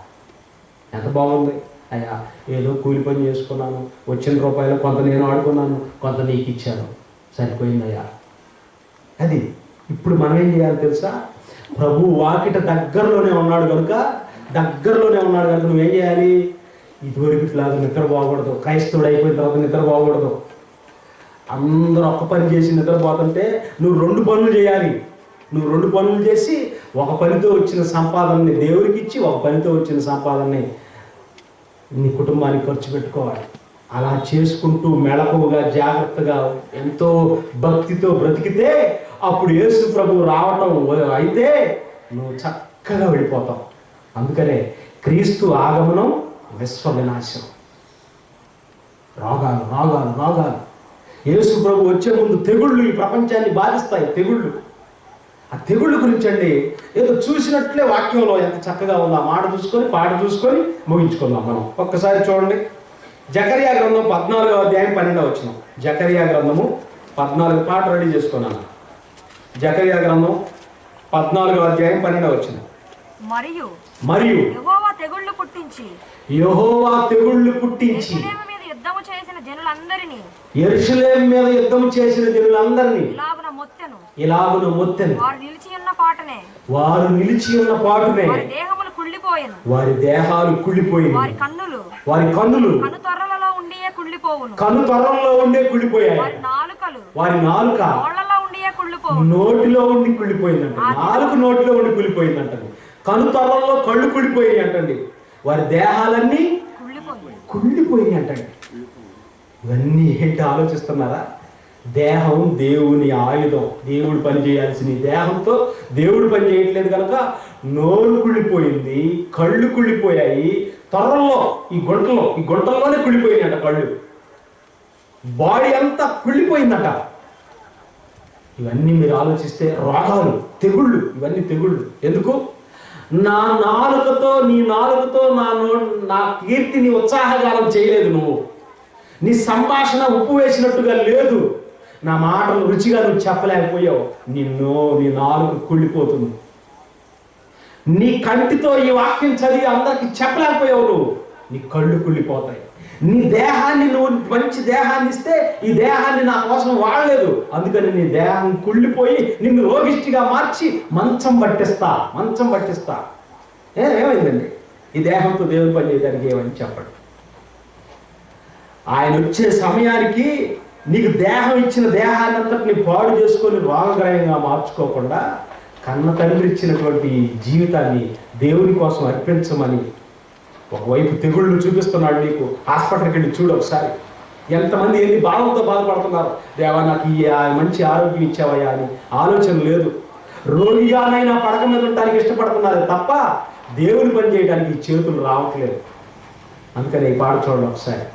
ఎంత బాగుంది అయ్యా. ఏదో కూలి పని చేసుకున్నాను, వచ్చిన రూపాయలు కొంత నేను ఆడుకున్నాను, కొంత నీకు ఇచ్చాను, సరిపోయిందయ్యా. అది ఇప్పుడు మనం ఏం చేయాలి తెలుసా? ప్రభు వాకిట దగ్గరలోనే ఉన్నాడు కనుక నువ్వేం చేయాలి? ఇదివరకు ఇట్లాగా నిద్ర పోకూడదు. క్రైస్తవుడు అయిపోయిన తర్వాత నిద్ర పోకూడదు. అందరూ ఒక్క పని చేసి నిద్రపోతుంటే నువ్వు 2 పనులు చేయాలి. నువ్వు 2 పనులు చేసి ఒక పనితో వచ్చిన సంపాదనని దేవుడికి ఇచ్చి, ఒక పనితో వచ్చిన సంపాదనని నీ కుటుంబానికి ఖర్చు పెట్టుకోవాలి. అలా చేసుకుంటూ మెళకువగా జాగ్రత్తగా ఎంతో భక్తితో బ్రతికితే అప్పుడు యేసు ప్రభు రావటం అయితే నువ్వు చక్కగా వెళ్ళిపోతావు. అందుకనే క్రీస్తు ఆగమనం విశ్వ వినాశనం. రోగాలు. యేసు ప్రభు వచ్చే ముందు తెగుళ్ళు ఈ ప్రపంచాన్ని బాధిస్తాయి. తెగుళ్ళు, ఆ తెగుళ్ళు గురించి అండి ఏదో చూసినట్లే వాక్యంలో ఎంత చక్కగా ఉందో ఆ మాట చూసుకొని పాట చూసుకొని ముగించుకుందాం మనం. ఒక్కసారి చూడండి, జకర్యా గ్రంథం 14వ అధ్యాయం 12వ వచనం. జకర్యా గ్రంథము 14 పాట రెడీ చేసుకున్నాను. జకర్యా గ్రంథం 14వ అధ్యాయం 12వ వచనం. మరియు యెహోవా తెగుళ్ళు పుట్టించి యెరూషలేము మీద యుద్ధము చేసిన జనులందరినీ ఇలాగున మొత్తెను. వారు నిలిచి ఉన్న పాటునే వారి దేహాలు కుళ్ళిపోయిన, వారి కన్నులు కనుతొర్రలలో ఉండే కుళ్ళిపోయాయి, వారి నాలుక నోటిలో ఉండి కుళ్ళిపోయిందంట. నాలుక నోటిలో ఉండి కుళ్ళిపోయిందంట. కనుతొర్రల్లో కళ్ళు కుళ్ళిపోయాయి అంటండి. వారి దేహాలన్నీ కుళ్ళిపోయినాయి అంటండి. ఇవన్నీ ఏంటి ఆలోచిస్తున్నారా? దేహం దేవుని ఆయుధం. దేవుడు పని చేయాల్సిన దేహంతో దేవుడు పని చేయట్లేదు కనుక నోరు కుళ్ళిపోయింది, కళ్ళు కుళ్ళిపోయాయి. త్వరల్లో ఈ గుంటల్లోనే కుళ్ళిపోయినాయట కళ్ళు. బాడీ అంతా కుళ్ళిపోయిందట. ఇవన్నీ మీరు ఆలోచిస్తే రోగాలు, తెగుళ్ళు, ఇవన్నీ తెగుళ్ళు. ఎందుకు? నా నాలుకతో నా కీర్తిని ఉత్సాహగానం చేయలేదు. నువ్వు నీ సంభాషణ ఉప్పు వేసినట్టుగా లేదు. నా మాటలు రుచిగా నువ్వు చెప్పలేకపోయావు. నీ నాలుక కుళ్ళిపోతుంది. నీ కంటితో ఈ వాక్యం చదివి అందరికి చెప్పలేకపోయావు. నువ్వు నీ కళ్ళు కుళ్ళిపోతాయి. నీ దేహాన్ని నువ్వు మంచి దేహాన్ని ఇస్తే ఈ దేహాన్ని నా కోసం వాడలేదు, అందుకని నీ దేహం కుళ్ళిపోయి నిన్ను రోగిష్టిగా మార్చి మంచం పట్టిస్తా. ఏమైందండి? ఈ దేహంతో దేవుని పని చేయడానికి ఏమని చెప్పండి. ఆయన వచ్చే సమయానికి నీకు దేహం ఇచ్చిన దేహాన్ని అంతటిని పాడు చేసుకొని రోగగ్రహంగా మార్చుకోకుండా కన్న తండ్రి ఇచ్చినటువంటి జీవితాన్ని దేవుని కోసం అర్పించమని ఒకవైపు తెగుళ్ళు చూపిస్తున్నాడు నీకు. హాస్పిటల్కి వెళ్ళి చూడు ఒకసారి. ఎంతమంది ఎన్ని బాధలతో బాధపడుతున్నారు. దేవా నాకు ఈ మంచి ఆరోగ్యం ఇచ్చావయ్యా అని ఆలోచన లేదు. రోగిగానైనా పడక మీద ఉండడానికి ఇష్టపడుతున్నారు తప్ప దేవుని పని చేయడానికి ఈ చేతులు రావట్లేదు. అందుకని ఈ పాట చూడండి ఒకసారి.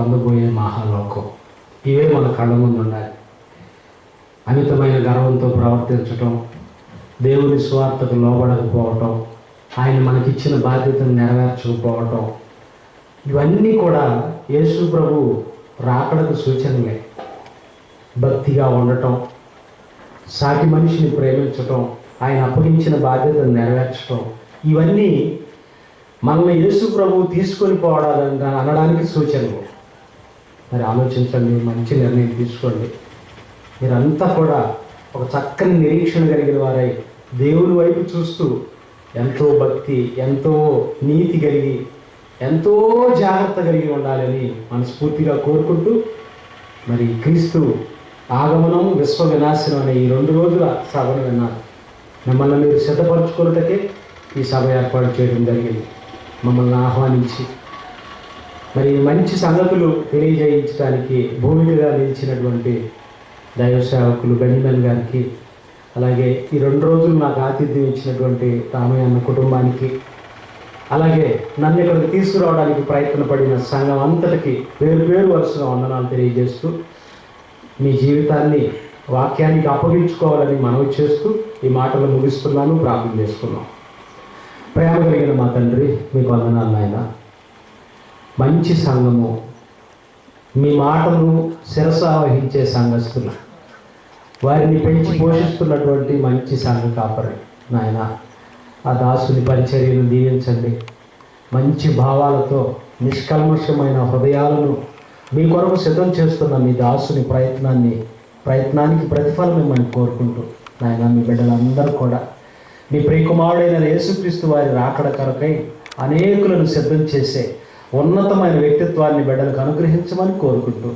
పొందబోయే మహాలోకం. ఇవే మన కళ్ళ ముందు ఉండాలి. అమితమైన గర్వంతో ప్రవర్తించటం, దేవుని స్వార్థకు లోబడకపోవటం, ఆయన మనకిచ్చిన బాధ్యతను నెరవేర్చకపోవటం, ఇవన్నీ కూడా యేసు ప్రభు రాకడకు సూచనలే. భక్తిగా ఉండటం, సాటి మనిషిని ప్రేమించటం, ఆయన అప్పగించిన బాధ్యతను నెరవేర్చటం, ఇవన్నీ మనల్ని యేసు ప్రభు తీసుకొని పోవడాలని అనడానికి సూచనలు. మరి ఆలోచించండి, మంచి నిర్ణయం తీసుకోండి. మీరంతా కూడా ఒక చక్కని నిరీక్షణ కలిగిన వారై దేవుని వైపు చూస్తూ ఎంతో భక్తి, ఎంతో నీతి కలిగి, ఎంతో జాగ్రత్త కలిగి ఉండాలని మనస్ఫూర్తిగా కోరుకుంటూ, మరి క్రీస్తు ఆగమనం, విశ్వ వినాశనం అనే ఈ 2 రోజుల సభను విన్నారు. మిమ్మల్ని మీరు సిద్ధపరచుకున్నటకే ఈ సభ ఏర్పాటు చేయడం జరిగింది. మమ్మల్ని ఆహ్వానించి మరి మంచి సంగతులు తెలియజేయించడానికి భూమికగా నిలిచినటువంటి దైవ సేవకులు బెంజమిన్ గారికి, అలాగే ఈ 2 రోజులు నాకు ఆతిథ్యం ఇచ్చినటువంటి రామయ్య అన్న కుటుంబానికి, అలాగే నన్ను ఇక్కడికి తీసుకురావడానికి ప్రయత్నపడిన సంఘం అంతటికి పేరు పేరు వరుసగా వందనాలు తెలియజేస్తూ, మీ జీవితాన్ని వాక్యానికి అప్పగించుకోవాలని మనవి చేస్తూ ఈ మాటలు ముగిస్తున్నాను. ప్రార్థన చేసుకున్నాం. ప్రేమ కలిగిన మా తండ్రి, మీకు వందనాలు నాయన. మంచి సంఘము, మీ మాటను శిరసావహించే సంఘస్థులు, వారిని పెంచి పోషిస్తున్నటువంటి మంచి సంఘ కాపరి నాయన, ఆ దాసుని పరిచర్యను దీవించండి. మంచి భావాలతో నిష్కల్మషమైన హృదయాలను మీ కొరకు సిద్ధం చేస్తున్న మీ దాసుని ప్రయత్నానికి ప్రతిఫలం ఇమ్మని కోరుకుంటూ నాయన, మీ బిడ్డలందరూ కూడా మీ ప్రియకుమారుడైన యేసుక్రీస్తు వారి రాకడ కొరకై అనేకులను సిద్ధం చేసే ఉన్నతమైన వ్యక్తిత్వాన్ని బిడ్డలకు అనుగ్రహించమని కోరుకుంటూ,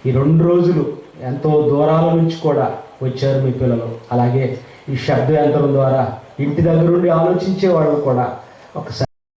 ఈ 2 రోజులు ఎంతో దూరాల నుంచి కూడా వచ్చారు మీ పిల్లలు. అలాగే ఈ శబ్ద యంత్రం ద్వారా ఇంటి దగ్గర నుండి ఆలోచించే వాళ్ళు కూడా ఒకసారి